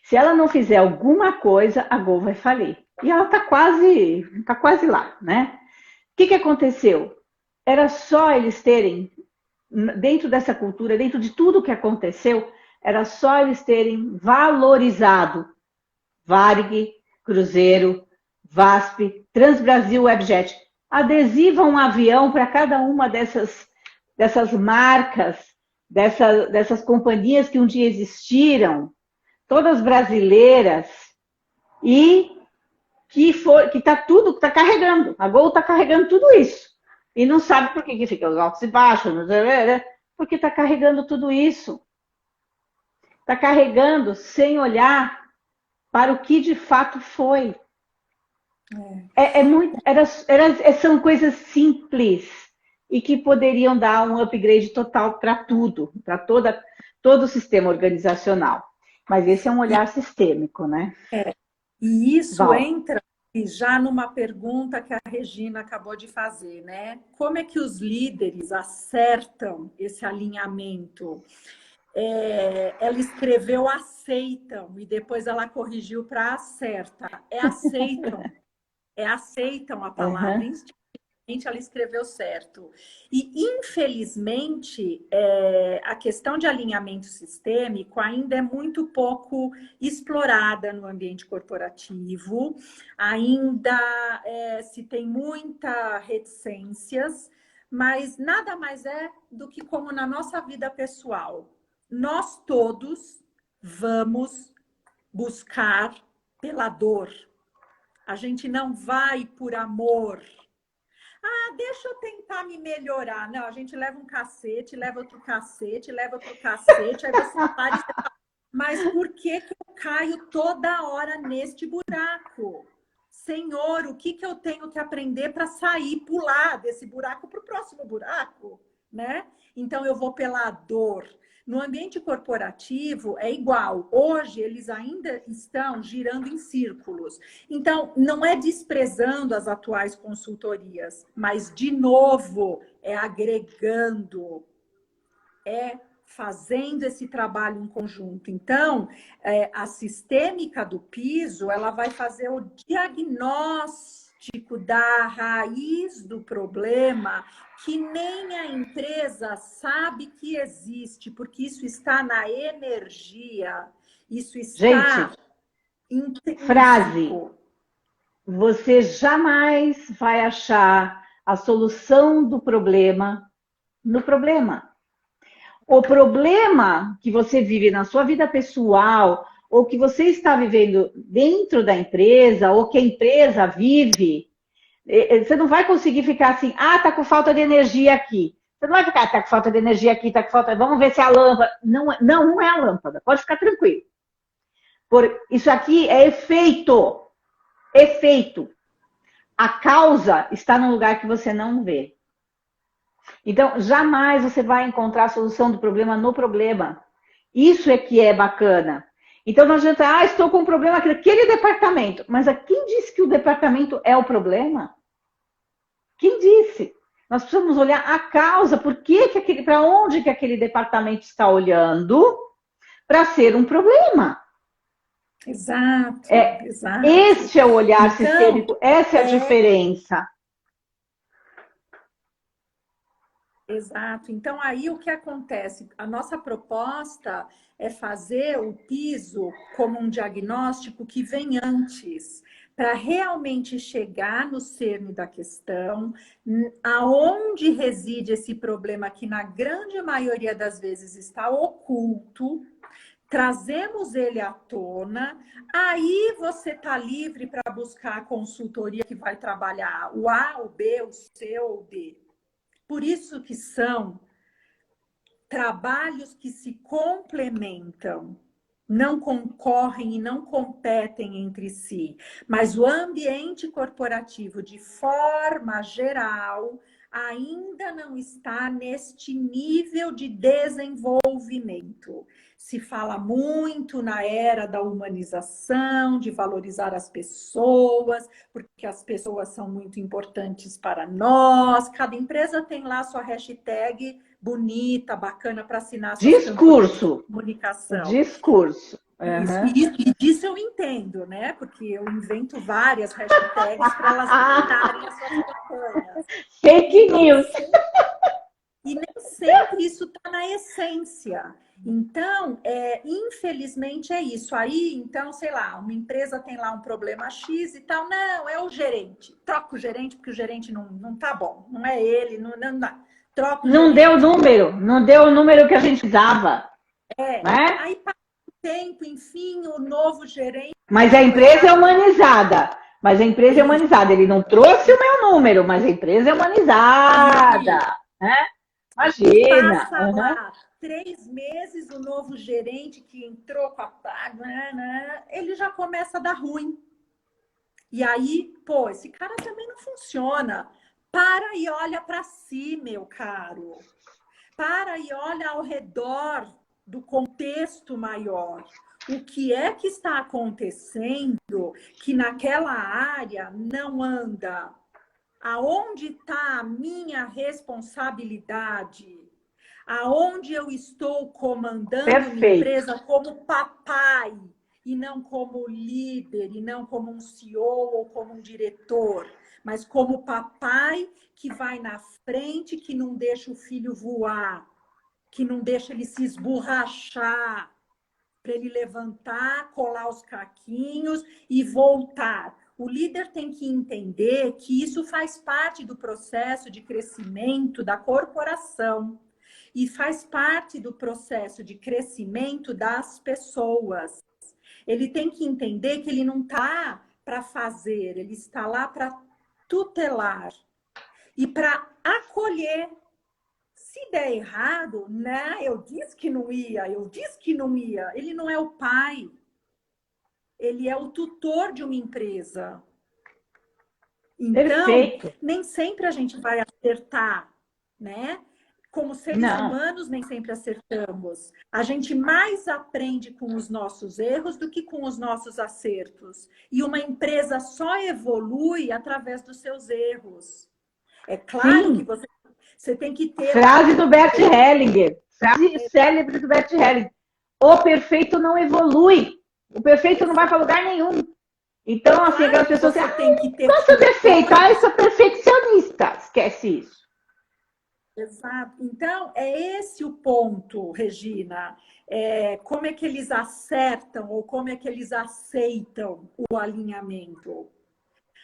Se ela não fizer alguma coisa, a Gol vai falir. E ela está quase lá, né? O que aconteceu? Era só eles terem, dentro dessa cultura, dentro de tudo que aconteceu, era só eles terem valorizado Varig, Cruzeiro, VASP, Transbrasil, Webjet. Adesiva um avião para cada uma dessas marcas, dessas companhias que um dia existiram, todas brasileiras, e que está carregando. A Gol está carregando tudo isso. E não sabe por que fica os altos e baixos, porque está carregando tudo isso. Está carregando sem olhar para o que de fato foi. São coisas simples e que poderiam dar um upgrade total para tudo, para todo o sistema organizacional. Mas esse é um olhar sistêmico, né? E isso entra E já numa pergunta que a Regina acabou de fazer, né? Como é que os líderes acertam esse alinhamento? Ela escreveu aceitam e depois ela corrigiu para acerta. Aceitam a palavra. Aham. Ela escreveu certo. E, infelizmente, a questão de alinhamento sistêmico ainda é muito pouco explorada no ambiente corporativo, ainda se tem muita reticências, mas nada mais é do que como na nossa vida pessoal. Nós todos vamos buscar pela dor. A gente não vai por amor. Ah, deixa eu tentar me melhorar. Não, a gente leva um cacete, leva outro cacete, leva outro cacete, aí você para e você fala, mas por que que eu caio toda hora neste buraco? Senhor, o que que eu tenho que aprender para sair, pular desse buraco para o próximo buraco, né? Então eu vou pela dor. No ambiente corporativo é igual. Hoje eles ainda estão girando em círculos. Então, não é desprezando as atuais consultorias, mas, de novo, é agregando, é fazendo esse trabalho em conjunto. Então, a sistêmica do piso, ela vai fazer o diagnóstico da raiz do problema, que nem a empresa sabe que existe, porque isso está na energia, isso está Gente, frase. intrínseco. Você jamais vai achar a solução do problema no problema. O problema que você vive na sua vida pessoal, ou que você está vivendo dentro da empresa, ou que a empresa vive, você não vai conseguir ficar assim, ah, tá com falta de energia aqui. Você não vai ficar, tá com falta de energia aqui, tá com falta. Vamos ver se é a lâmpada. Não, não é a lâmpada. Pode ficar tranquilo. Isso aqui é efeito. Efeito. A causa está no lugar que você não vê. Então, jamais você vai encontrar a solução do problema no problema. Isso é que é bacana. Então, não adianta, ah, estou com um problema aqui naquele departamento. Mas quem disse que o departamento é o problema? Quem disse? Nós precisamos olhar a causa, para onde que aquele departamento está olhando para ser um problema. Exato, exato. Este é o olhar sistêmico, essa é a diferença. Exato. Então, aí o que acontece? A nossa proposta é fazer o piso como um diagnóstico que vem antes, para realmente chegar no cerne da questão, aonde reside esse problema que, na grande maioria das vezes, está oculto. Trazemos ele à tona, aí você está livre para buscar a consultoria que vai trabalhar o A, o B, o C ou o D. Por isso que são trabalhos que se complementam, não concorrem e não competem entre si. Mas o ambiente corporativo, de forma geral, ainda não está neste nível de desenvolvimento. Se fala muito na era da humanização, de valorizar as pessoas, porque as pessoas são muito importantes para nós. Cada empresa tem lá sua hashtag bonita, bacana para assinar suas Discurso. De comunicação. Discurso. E disso eu entendo, né? Porque eu invento várias hashtags para elas alinharem as suas campanhas. Fake news. E nem sempre isso está na essência. Então, infelizmente é isso. Aí, então, sei lá, uma empresa tem lá um problema X e tal. Não, é o gerente. Troca o gerente porque o gerente não tá bom. Não é ele, não dá. Troca o não deu o número que a gente dava. Né? Aí passa o tempo, enfim, o novo gerente... Mas a empresa é humanizada. Ele não trouxe o meu número, mas a empresa é humanizada. Né? Imagina. Passa lá 3 meses, o novo gerente que entrou com a paga, ele já começa a dar ruim. E aí, pô, esse cara também não funciona. Para e olha para si, meu caro. Para e olha ao redor do contexto maior. o que é que está acontecendo que naquela área não anda? Aonde está a minha responsabilidade? Aonde eu estou comandando minha Perfeito. empresa como papai e não como líder, e não como um CEO ou como um diretor, mas como papai que vai na frente, que não deixa o filho voar, que não deixa ele se esborrachar, para ele levantar, colar os caquinhos e voltar. O líder tem que entender que isso faz parte do processo de crescimento da corporação e faz parte do processo de crescimento das pessoas. Ele tem que entender que ele não está para fazer, ele está lá para tutelar e para acolher. Se der errado, né? Eu disse que não ia, eu disse que não ia. Ele não é o pai. Ele é o tutor de uma empresa. Então, Perfeito. nem sempre a gente vai acertar, né? Como seres Não. humanos, nem sempre acertamos. A gente mais aprende com os nossos erros do que com os nossos acertos. E uma empresa só evolui através dos seus erros. É claro Sim. que você tem que ter... Frase do Bert Hellinger. Frase célebre do Bert Hellinger. O perfeito não evolui. O perfeito não vai para lugar nenhum. Então, assim, Claro as pessoas você dizem, tem que ter... qual é o seu defeito? Eu sou perfeccionista. Esquece isso. Exato. Então, é esse o ponto, Regina. Como é que eles acertam ou como é que eles aceitam o alinhamento?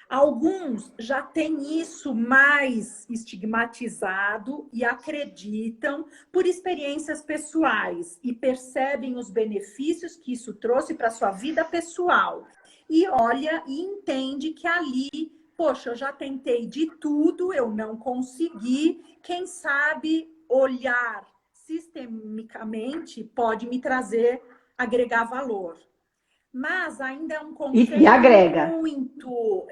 Alguns já têm isso mais estigmatizado e acreditam por experiências pessoais e percebem os benefícios que isso trouxe para a sua vida pessoal. E olha e entende que ali, poxa, eu já tentei de tudo, eu não consegui. Quem sabe olhar sistemicamente pode me trazer, agregar valor. Mas ainda é um conceito E agrega. muito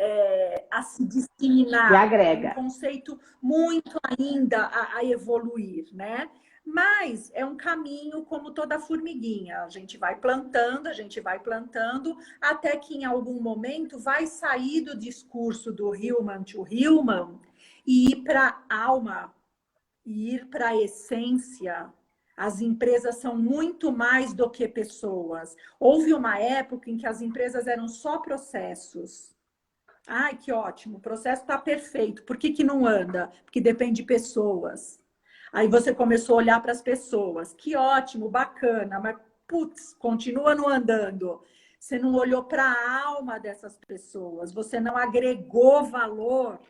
a se disseminar. E agrega. É um conceito muito ainda a evoluir, né? Mas é um caminho como toda formiguinha. A gente vai plantando, até que em algum momento vai sair do discurso do human to human e ir para a alma, e ir para a essência. As empresas são muito mais do que pessoas. Houve uma época em que as empresas eram só processos. Ai, que ótimo, o processo está perfeito. Por que não anda? Porque depende de pessoas. Aí você começou a olhar para as pessoas. Que ótimo, bacana, mas putz, continua não andando. Você não olhou para a alma dessas pessoas, você não agregou valor,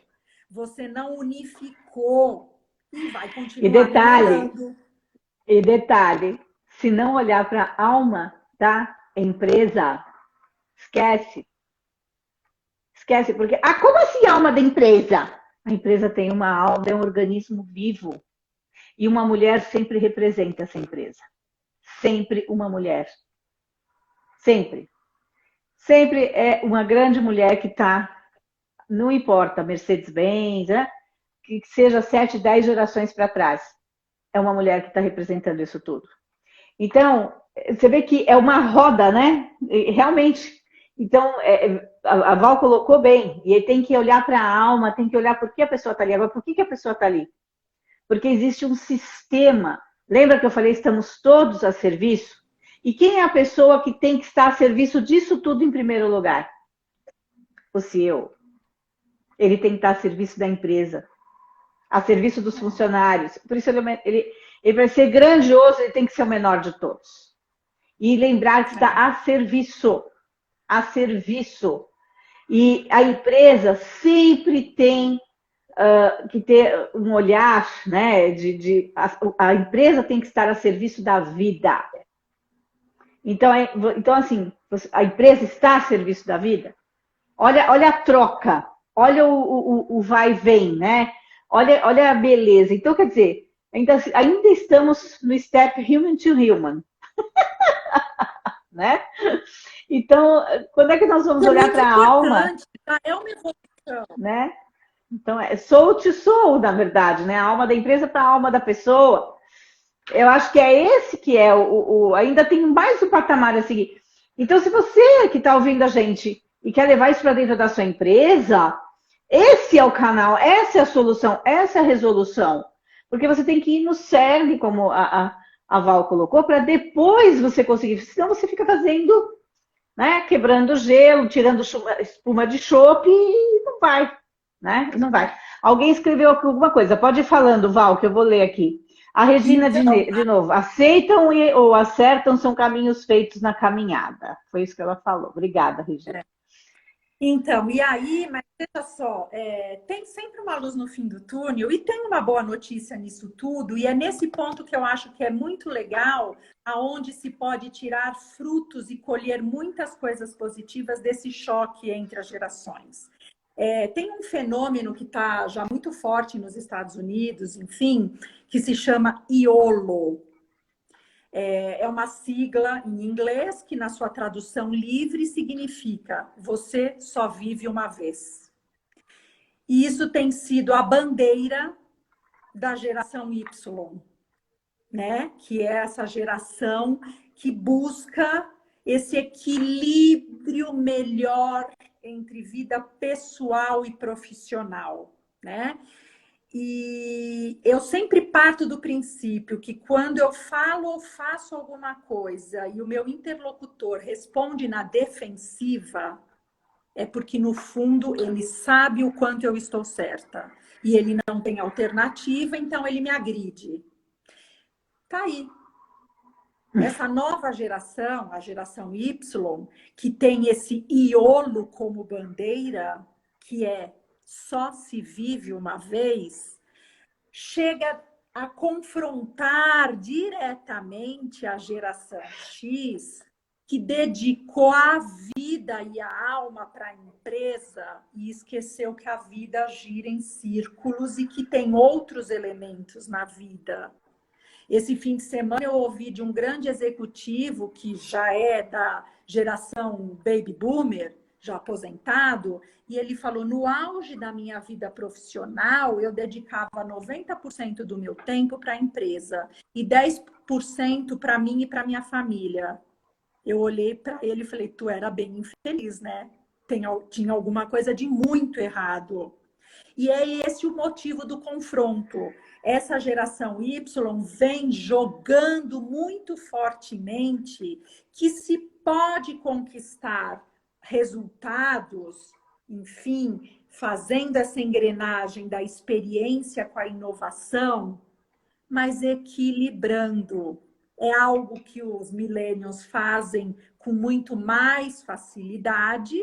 você não unificou e vai continuar melhorando. E detalhe, se não olhar para a alma da empresa, esquece. Esquece, porque... Ah, como assim alma da empresa? A empresa tem uma alma, é um organismo vivo. E uma mulher sempre representa essa empresa. Sempre uma mulher. Sempre. Sempre é uma grande mulher que está, não importa, Mercedes-Benz, né? Que seja 7, 10 gerações para trás. É uma mulher que está representando isso tudo. Então, você vê que é uma roda, né? Realmente. Então, a Val colocou bem. E tem que olhar para a alma, tem que olhar por que a pessoa está ali. Agora, por que a pessoa está ali? Porque existe um sistema. Lembra que eu falei, estamos todos a serviço? E quem é a pessoa que tem que estar a serviço disso tudo em primeiro lugar? O CEO. Ele tem que estar a serviço da empresa, a serviço dos funcionários. Por isso ele vai ser grandioso, ele tem que ser o menor de todos. E lembrar que está a serviço. A serviço. E a empresa sempre tem que ter um olhar, né? A empresa tem que estar a serviço da vida. Então, assim, a empresa está a serviço da vida? Olha a troca, olha o vai e vem, né? Olha a beleza. Então, quer dizer, ainda estamos no step human to human. Né? Então, quando é que nós vamos olhar para a alma? É uma evolução. Né? Então, soul to soul, na verdade, né? A alma da empresa para a alma da pessoa. Eu acho que é esse que é ainda tem mais um patamar a seguir. Então, se você que está ouvindo a gente e quer levar isso para dentro da sua empresa, esse é o canal, essa é a solução, essa é a resolução. Porque você tem que ir no cerne, como a Val colocou, para depois você conseguir. Senão você fica fazendo, né, quebrando gelo, tirando espuma de chope e não vai, né? Não vai. Alguém escreveu aqui alguma coisa. Pode ir falando, Val, que eu vou ler aqui. A Regina, de novo, aceitam ou acertam são caminhos feitos na caminhada. Foi isso que ela falou. Obrigada, Regina. Então, e aí, mas veja só, tem sempre uma luz no fim do túnel e tem uma boa notícia nisso tudo, e é nesse ponto que eu acho que é muito legal, aonde se pode tirar frutos e colher muitas coisas positivas desse choque entre as gerações. Tem um fenômeno que está já muito forte nos Estados Unidos, enfim, que se chama YOLO. É uma sigla em inglês que, na sua tradução livre, significa você só vive uma vez. E isso tem sido a bandeira da geração Y, né? Que é essa geração que busca esse equilíbrio melhor entre vida pessoal e profissional, né? E eu sempre parto do princípio que quando eu falo ou faço alguma coisa e o meu interlocutor responde na defensiva, é porque no fundo ele sabe o quanto eu estou certa. E ele não tem alternativa, então ele me agride. Tá aí. Essa nova geração, a geração Y, que tem esse iolo como bandeira, que é só se vive uma vez, chega a confrontar diretamente a geração X, que dedicou a vida e a alma para a empresa e esqueceu que a vida gira em círculos e que tem outros elementos na vida. Esse fim de semana eu ouvi de um grande executivo que já é da geração baby boomer, já aposentado, e ele falou, no auge da minha vida profissional, eu dedicava 90% do meu tempo para a empresa e 10% para mim e para minha família. Eu olhei para ele e falei, tu era bem infeliz, né? Tinha alguma coisa de muito errado. E é esse o motivo do confronto. Essa geração Y vem jogando muito fortemente que se pode conquistar resultados, enfim, fazendo essa engrenagem da experiência com a inovação, mas equilibrando. É algo que os millennials fazem com muito mais facilidade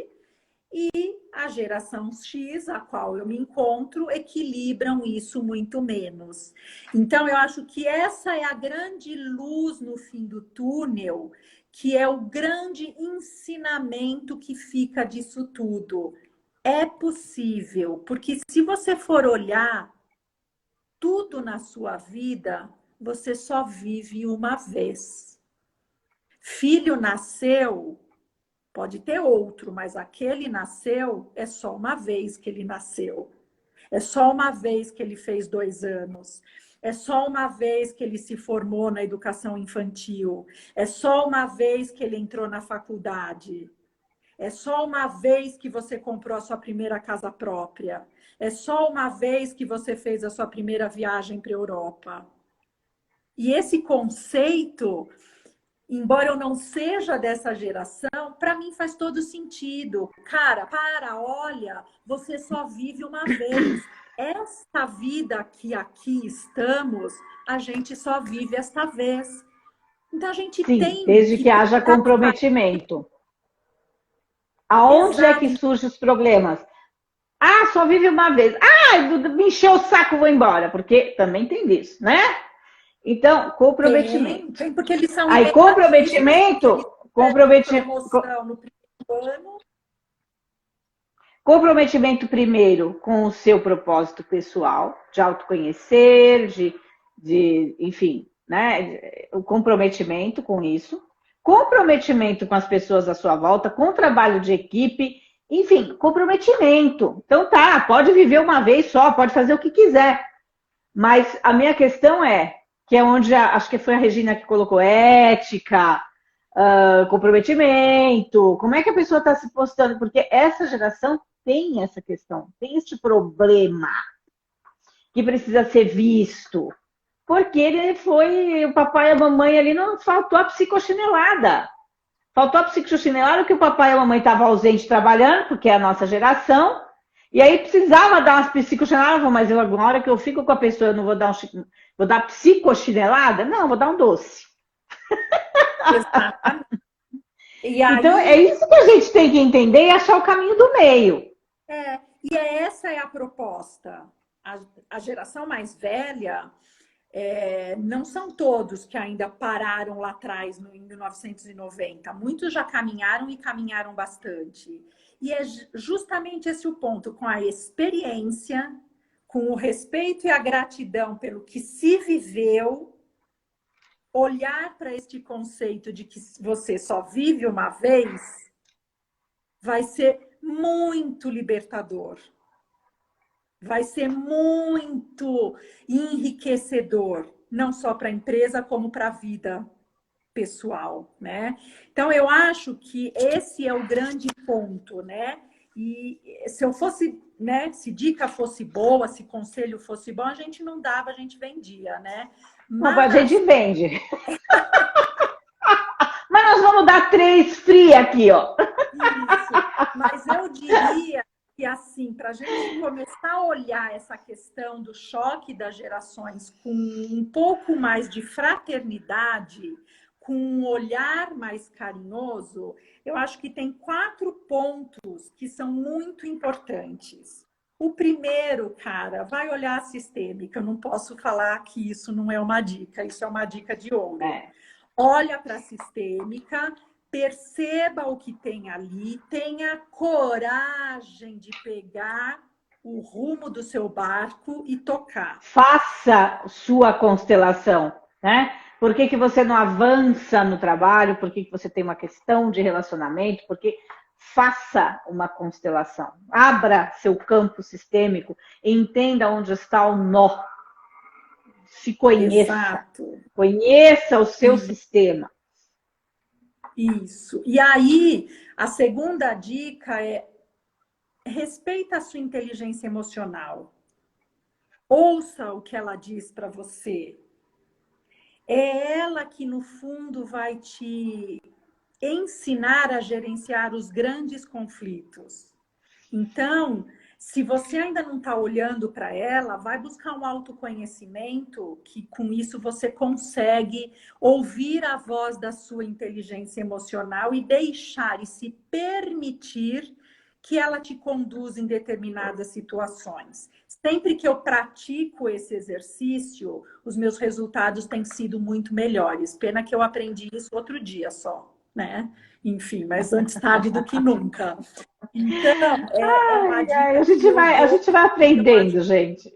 e a geração X, a qual eu me encontro, equilibram isso muito menos. Então, eu acho que essa é a grande luz no fim do túnel, que é o grande ensinamento que fica disso tudo. É possível, porque se você for olhar tudo na sua vida, você só vive uma vez. Filho nasceu, pode ter outro, mas aquele nasceu, é só uma vez que ele nasceu. É só uma vez que ele fez 2 anos. É só uma vez que ele se formou na educação infantil. É só uma vez que ele entrou na faculdade. É só uma vez que você comprou a sua primeira casa própria. É só uma vez que você fez a sua primeira viagem para a Europa. E esse conceito, embora eu não seja dessa geração, para mim faz todo sentido. Cara, olha, você só vive uma vez. Essa vida que aqui estamos, a gente só vive esta vez. Então a gente tem desde que haja comprometimento. Aonde é que surgem os problemas? Ah, só vive uma vez. Ah, me encheu o saco, vou embora. Porque também tem disso, né? Então, comprometimento. Tem porque eles são... Aí, comprometimento no primeiro ano. Comprometimento primeiro com o seu propósito pessoal, de autoconhecer, enfim, né? O comprometimento com isso. Comprometimento com as pessoas à sua volta, com o trabalho de equipe, enfim, comprometimento. Então tá, pode viver uma vez só, pode fazer o que quiser. Mas a minha questão é, que é onde acho que foi a Regina que colocou ética, comprometimento, como é que a pessoa está se postando? Porque essa geração tem essa questão, tem este problema que precisa ser visto. Porque ele foi, o papai e a mamãe ali, não faltou a psicochinelada. Faltou a psicochinelada que o papai e a mamãe estavam ausentes trabalhando, porque é a nossa geração, e aí precisava dar umas psicochineladas, mas eu, na hora que eu fico com a pessoa, eu não vou dar vou dar psicochinelada? Não, vou dar um doce. Exatamente. E aí, então, é isso que a gente tem que entender e achar o caminho do meio. E essa é a proposta. A geração mais velha, não são todos que ainda pararam lá atrás, em 1990. Muitos já caminharam e caminharam bastante. E é justamente esse o ponto, com a experiência, com o respeito e a gratidão pelo que se viveu, olhar para este conceito de que você só vive uma vez, vai ser muito libertador. Vai ser muito enriquecedor, não só para a empresa, como para a vida pessoal, né? Então, eu acho que esse é o grande ponto, né? E se eu fosse, né? Se dica fosse boa, se conselho fosse bom, a gente não dava, a gente vendia, né? Mas a gente vende. Mas nós vamos dar 3 free aqui, ó. Isso. Mas eu diria que, assim, para a gente começar a olhar essa questão do choque das gerações com um pouco mais de fraternidade, com um olhar mais carinhoso, eu acho que tem 4 pontos que são muito importantes. O primeiro, cara, vai olhar a sistêmica. Eu não posso falar que isso não é uma dica, isso é uma dica de ouro. Olha para a sistêmica, perceba o que tem ali, tenha coragem de pegar o rumo do seu barco e tocar. Faça sua constelação, né? Por que você não avança no trabalho? Por que você tem uma questão de relacionamento? Porque faça uma constelação. Abra seu campo sistêmico e entenda onde está o nó. Se conheça. Exato. Conheça o seu sistema. Isso. E aí, a segunda dica é: respeita a sua inteligência emocional. Ouça o que ela diz para você. É ela que, no fundo, vai te ensinar a gerenciar os grandes conflitos. Então, se você ainda não está olhando para ela, vai buscar um autoconhecimento, que com isso você consegue ouvir a voz da sua inteligência emocional e deixar e se permitir que ela te conduza em determinadas situações. Sempre que eu pratico esse exercício, os meus resultados têm sido muito melhores. Pena que eu aprendi isso outro dia só, né? Enfim, mas antes tarde do que nunca. Então, uma dica a gente vai aprendendo, gente.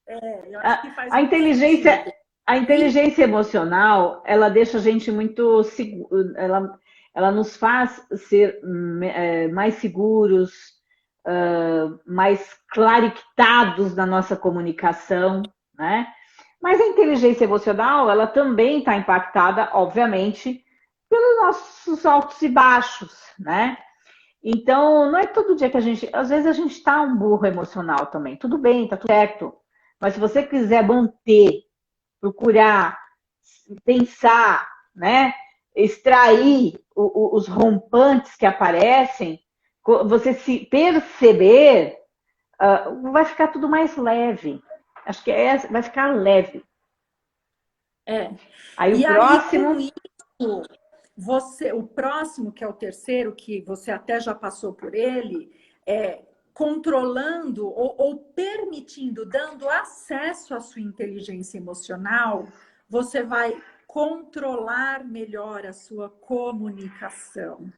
Eu acho que faz a inteligência emocional, ela deixa a gente muito seguro, ela nos faz ser mais seguros, mais clarificados na nossa comunicação, né? Mas a inteligência emocional, ela também está impactada, obviamente, pelos nossos altos e baixos, né? Então, não é todo dia que às vezes a gente está um burro emocional também. Tudo bem, tá tudo certo. Mas se você quiser manter, procurar, pensar, né? Extrair os rompantes que aparecem, você se perceber, vai ficar tudo mais leve. Acho que vai ficar leve. Aí o próximo... Aí, com isso, o próximo, que é o terceiro, que você até já passou por ele, controlando ou permitindo, dando acesso à sua inteligência emocional, você vai controlar melhor a sua comunicação.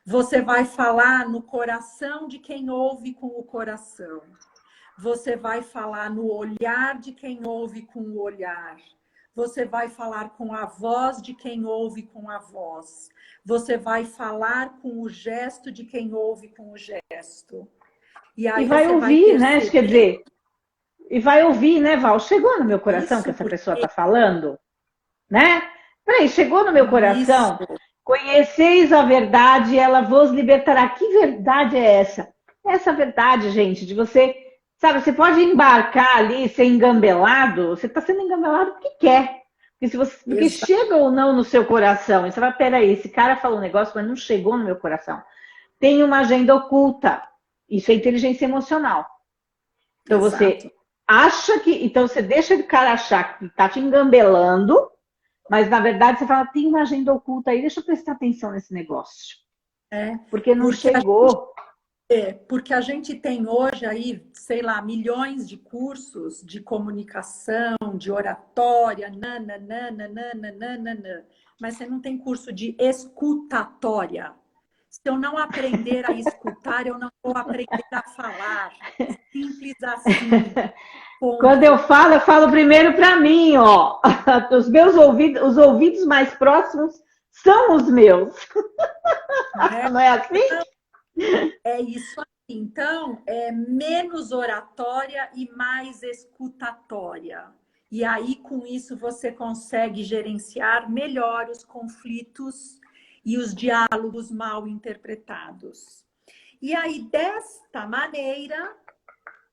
Você vai falar no coração de quem ouve com o coração. Você vai falar no olhar de quem ouve com o olhar. Você vai falar com a voz de quem ouve com a voz. Você vai falar com o gesto de quem ouve com o gesto. E aí vai ouvir, né? Quer dizer, e vai ouvir, né, Val? Chegou no meu coração que essa pessoa está falando, né? Peraí, chegou no meu coração, Isso. conheceis a verdade, ela vos libertará. Que verdade é essa? Essa verdade, gente, de você, sabe, você pode embarcar ali, ser engambelado, você está sendo engambelado porque quer. Porque Exa- chega ou não no seu coração. E você vai, peraí, esse cara falou um negócio, mas não chegou no meu coração. Tem uma agenda oculta. Isso é inteligência emocional. Então Exato. você acha que. Então você deixa o cara achar que está te engambelando, mas na verdade você fala, tem uma agenda oculta aí, deixa eu prestar atenção nesse negócio. É, Porque não porque chegou. porque a gente tem hoje aí, sei lá, milhões de cursos de comunicação, de oratória, nananana, mas você não tem curso de escutatória. Se eu não aprender a escutar, eu não vou aprender a falar. Simples assim. Quando Ponto. eu falo primeiro para mim, ó. Os meus ouvidos, os ouvidos mais próximos são os meus. Né? Não é assim? É isso aí. Então, é menos oratória e mais escutatória. E aí, com isso, você consegue gerenciar melhor os conflitos e os diálogos mal interpretados. E aí, desta maneira,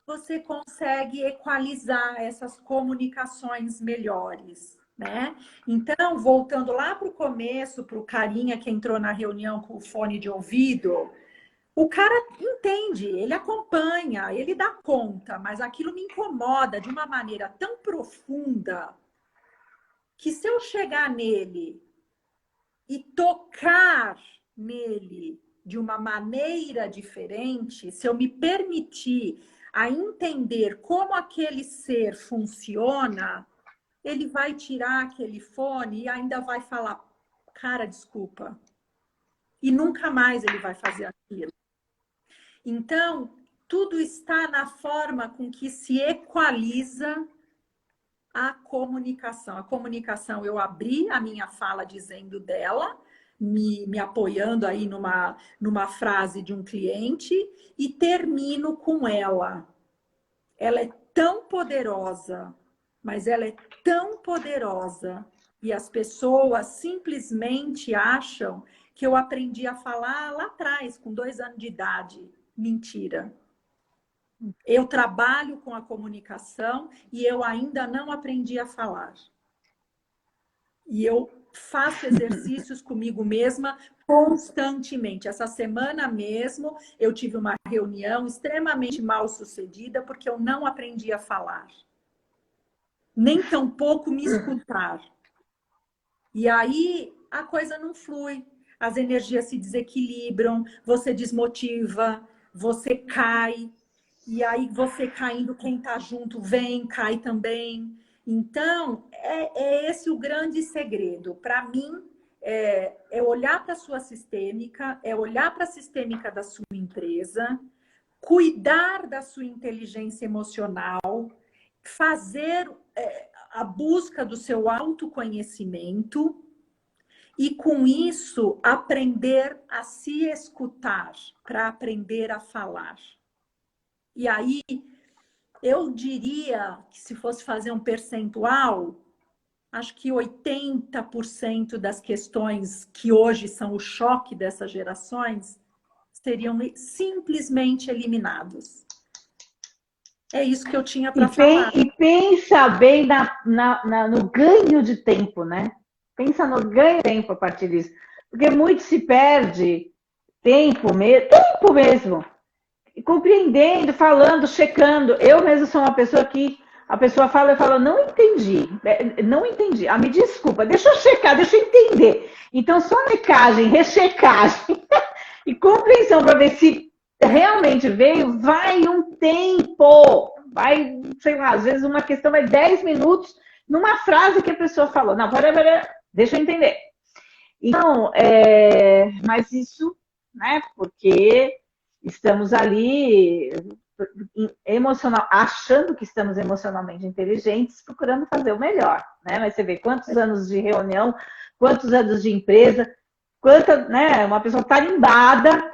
você consegue equalizar essas comunicações melhores, né? Então, voltando lá para o começo, para o carinha que entrou na reunião com o fone de ouvido, o cara entende, ele acompanha, ele dá conta, mas aquilo me incomoda de uma maneira tão profunda que se eu chegar nele e tocar nele de uma maneira diferente, se eu me permitir a entender como aquele ser funciona, ele vai tirar aquele fone e ainda vai falar, cara, desculpa. E nunca mais ele vai fazer aquilo. Então, tudo está na forma com que se equaliza a comunicação. A comunicação, eu abri a minha fala dizendo dela, me apoiando aí numa frase de um cliente e termino com ela. Ela é tão poderosa, mas ela é tão poderosa e as pessoas simplesmente acham que eu aprendi a falar lá atrás, com 2 anos de idade. Mentira. Eu trabalho com a comunicação e eu ainda não aprendi a falar. E eu faço exercícios comigo mesma constantemente. Essa semana mesmo eu tive uma reunião extremamente mal sucedida porque eu não aprendi a falar. Nem tampouco me escutar. E aí a coisa não flui. As energias se desequilibram, você desmotiva, você cai. E aí você caindo, quem está junto vem, cai também. Então, é esse o grande segredo. Para mim, é olhar para a sua sistêmica, é olhar para a sistêmica da sua empresa, cuidar da sua inteligência emocional, fazer a busca do seu autoconhecimento e, com isso, aprender a se escutar para aprender a falar. E aí, eu diria que se fosse fazer um percentual, acho que 80% das questões que hoje são o choque dessas gerações seriam simplesmente eliminados. É isso que eu tinha para falar. E pensa bem no ganho de tempo, né? Pensa no ganho de tempo a partir disso. Porque muito se perde tempo mesmo. Compreendendo, falando, checando. Eu mesmo sou uma pessoa que a pessoa fala, eu falo, não entendi. Não entendi. Ah, me desculpa, deixa eu checar, deixa eu entender. Então, só checagem, rechecagem e compreensão para ver se realmente veio, vai um tempo. Vai, sei lá, às vezes uma questão vai 10 minutos numa frase que a pessoa falou. Não, deixa eu entender. Então, mas isso, né, porque estamos ali achando que estamos emocionalmente inteligentes, procurando fazer o melhor, né? Mas você vê quantos anos de reunião, quantos anos de empresa, né? Uma pessoa tarimbada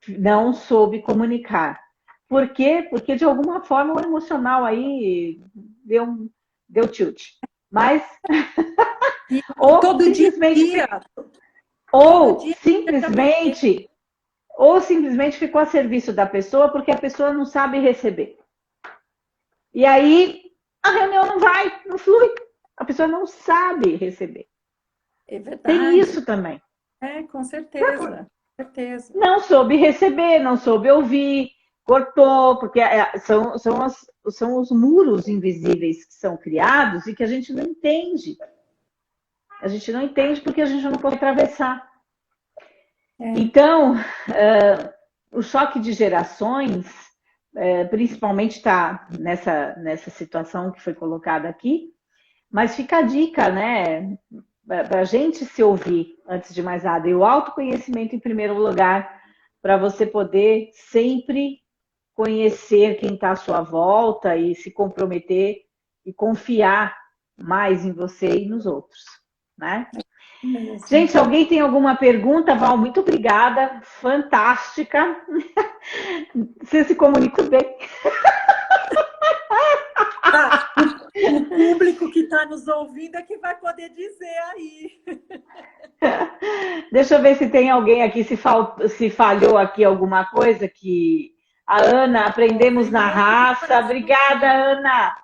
não soube comunicar. Por quê? Porque de alguma forma o emocional aí deu tilt. Mas E ou todo simplesmente dia, todo ou dia simplesmente ou simplesmente ficou a serviço da pessoa porque a pessoa não sabe receber. E aí a reunião não vai, não flui. A pessoa não sabe receber. é Tem verdade. isso também. Com certeza, com certeza. Não soube receber, não soube ouvir, cortou, porque são os muros invisíveis que são criados e que a gente não entende. A gente não entende porque a gente não pode atravessar. Então, o choque de gerações, principalmente está nessa situação que foi colocada aqui, mas fica a dica, né? Para a gente se ouvir, antes de mais nada, e o autoconhecimento em primeiro lugar, para você poder sempre conhecer quem está à sua volta e se comprometer e confiar mais em você e nos outros, né? Gente, alguém tem alguma pergunta? Val, muito obrigada, fantástica. Você se comunica bem. Tá. O público que está nos ouvindo é que vai poder dizer aí. Deixa eu ver se tem alguém aqui, se falhou aqui alguma coisa que... A Ana, aprendemos na raça. Obrigada, Ana.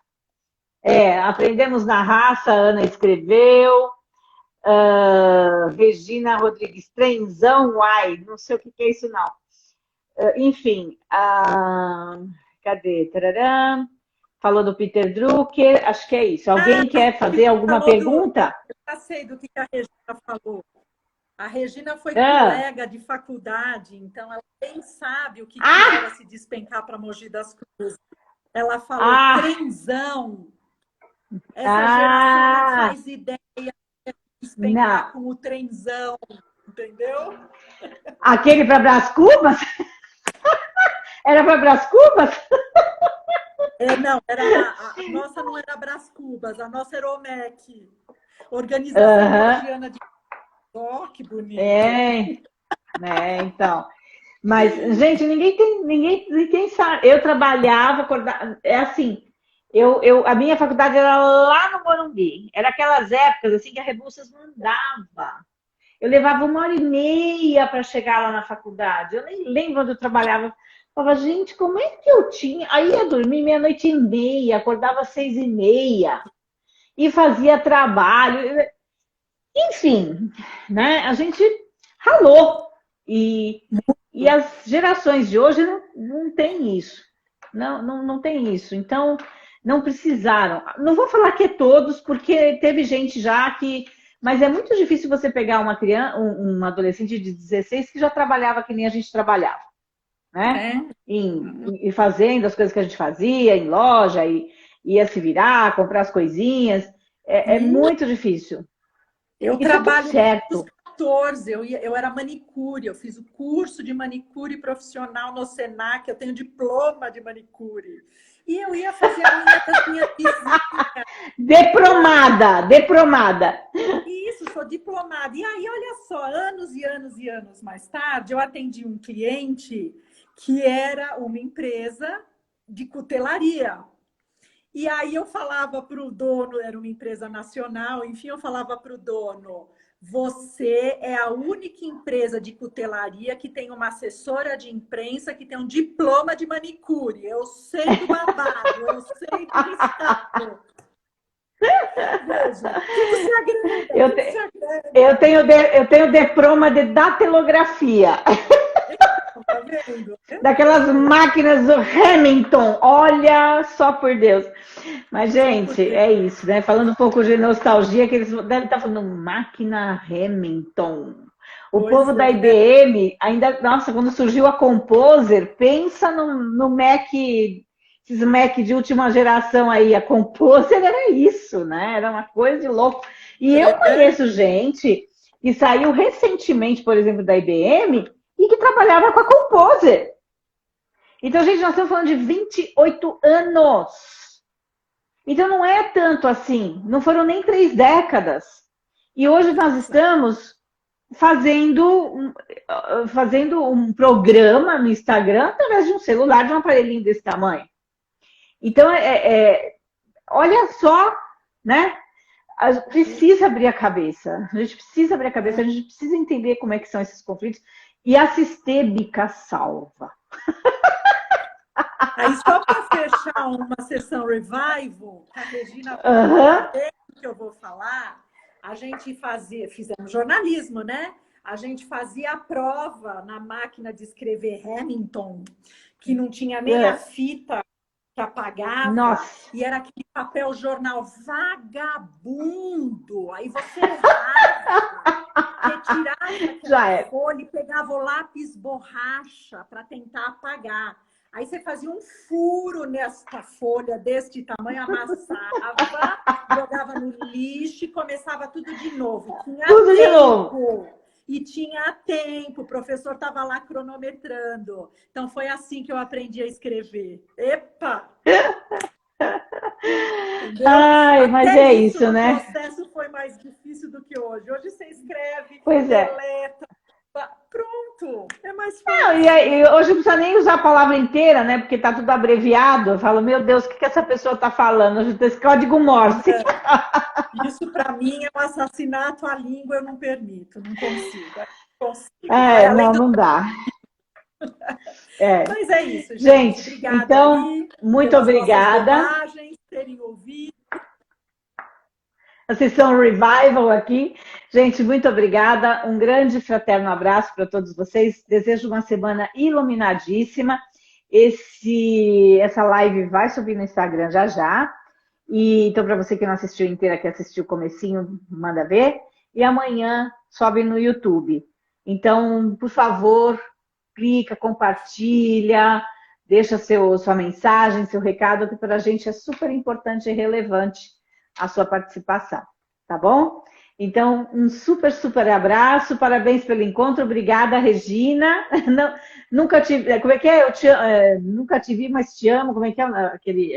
Aprendemos na raça, a Ana escreveu. Regina Rodrigues, trenzão, uai, não sei o que é isso, não. Enfim, cadê? Tararã. Falou do Peter Drucker, acho que é isso. Alguém quer fazer alguma pergunta? Eu já sei do que a Regina falou. A Regina foi colega de faculdade, então ela bem sabe o que era se despencar para Mogi das Cruzes. Ela falou trenzão. Essa geração não faz ideia de despencar com o trenzão, entendeu? Aquele para Brás Cubas? Era para Brás Cubas? Não, a nossa não era Brás Cubas, a nossa era OMEC. Organização Mogiana de... Oh, que bonito. Então. Mas, gente, ninguém sabe. Eu trabalhava, assim, a minha faculdade era lá no Morumbi. Era aquelas épocas assim que a Rebouças mandava. Eu levava 1h30 para chegar lá na faculdade. Eu nem lembro onde eu trabalhava. Eu falava, gente, como é que eu tinha? Aí ia dormir 00:30, acordava 6h30 e fazia trabalho. Enfim, né? A gente ralou. E as gerações de hoje não tem isso. Não tem isso. Então, não precisaram. Não vou falar que é todos, porque teve gente já que... Mas é muito difícil você pegar uma criança, um adolescente de 16 que já trabalhava que nem a gente trabalhava. Né? E fazendo as coisas que a gente fazia, em loja, e ia se virar, comprar as coisinhas. É muito difícil. Eu trabalho desde os 14, eu era manicure, eu fiz o curso de manicure profissional no Senac, eu tenho diploma de manicure. E eu ia fazer a unha das minhas vizinhas. Diplomada. Isso, sou diplomada. E aí, olha só, anos e anos e anos mais tarde, eu atendi um cliente que era uma empresa de cutelaria. E aí eu falava para o dono, era uma empresa nacional, enfim, eu falava para o dono, você é a única empresa de cutelaria que tem uma assessora de imprensa que tem um diploma de manicure. Eu sei do babado, eu sei do estado. Veja, tudo se agrega. Eu tenho diploma de datilografia. Tá vendo? Daquelas máquinas do Remington. Olha, só por Deus. Mas, gente, é isso, né? Falando um pouco de nostalgia, que eles devem estar falando máquina Remington. O povo da IBM, ainda, nossa, quando surgiu a Composer, pensa no Mac, esses Mac de última geração aí. A Composer era isso, né? Era uma coisa de louco. E eu conheço gente que saiu recentemente, por exemplo, da IBM e que trabalhava com a Composer. Então, gente, nós estamos falando de 28 anos. Então, não é tanto assim. Não foram nem 3 décadas. E hoje nós estamos fazendo um programa no Instagram através de um celular, de um aparelhinho desse tamanho. Então, olha só, né? A gente precisa abrir a cabeça. A gente precisa abrir a cabeça, a gente precisa entender como é que são esses conflitos. E a sistêmica salva. Aí, só para fechar uma sessão revival, a Regina, que eu vou falar, a gente fizemos jornalismo, né? A gente fazia a prova na máquina de escrever Hamilton, que não tinha nem a fita que apagava. Nossa. E era aquele papel jornal vagabundo. Aí você errava, retirava aquela folha e pegava o lápis borracha para tentar apagar. Aí você fazia um furo nessa folha deste tamanho, amassava, jogava no lixo e começava tudo de novo. Tudo de novo. E tinha tempo, o professor estava lá cronometrando. Então foi assim que eu aprendi a escrever. Epa! Ai, mas é isso, né? O processo foi mais difícil do que hoje. Hoje você escreve, pois deleta. Pronto, é mais fácil. Não, e hoje não precisa nem usar a palavra inteira, né? Porque tá tudo abreviado. Eu falo, meu Deus, o que essa pessoa tá falando? Hoje tem esse código Morse. Isso para mim é um assassinato à língua, eu não permito, não consigo. Não dá. Mas é isso, gente. Obrigada então, aí, muito obrigada. Terem ouvido. A sessão Revival aqui. Gente, muito obrigada. Um grande fraterno abraço para todos vocês. Desejo uma semana iluminadíssima. Essa live vai subir no Instagram já já. E então, para você que não assistiu inteira, que assistiu o comecinho, manda ver. E amanhã sobe no YouTube. Então, por favor, clica, compartilha, deixa sua mensagem, seu recado, que para a gente é super importante e relevante a sua participação, tá bom? Então, um super, super abraço, parabéns pelo encontro, obrigada, Regina. Nunca te, como é que é? Nunca te vi, mas te amo, como é que é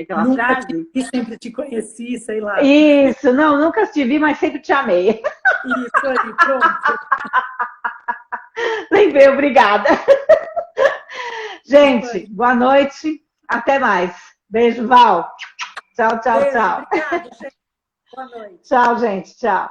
aquela nunca frase? Te vi, sempre te conheci, sei lá. Isso, não, nunca te vi, mas sempre te amei. Isso aí, pronto. Lembrei, obrigada. Gente, boa noite, até mais. Beijo, Val. Tchau, tchau, Beijo, tchau. obrigada, gente. Boa noite. Tchau, gente, tchau.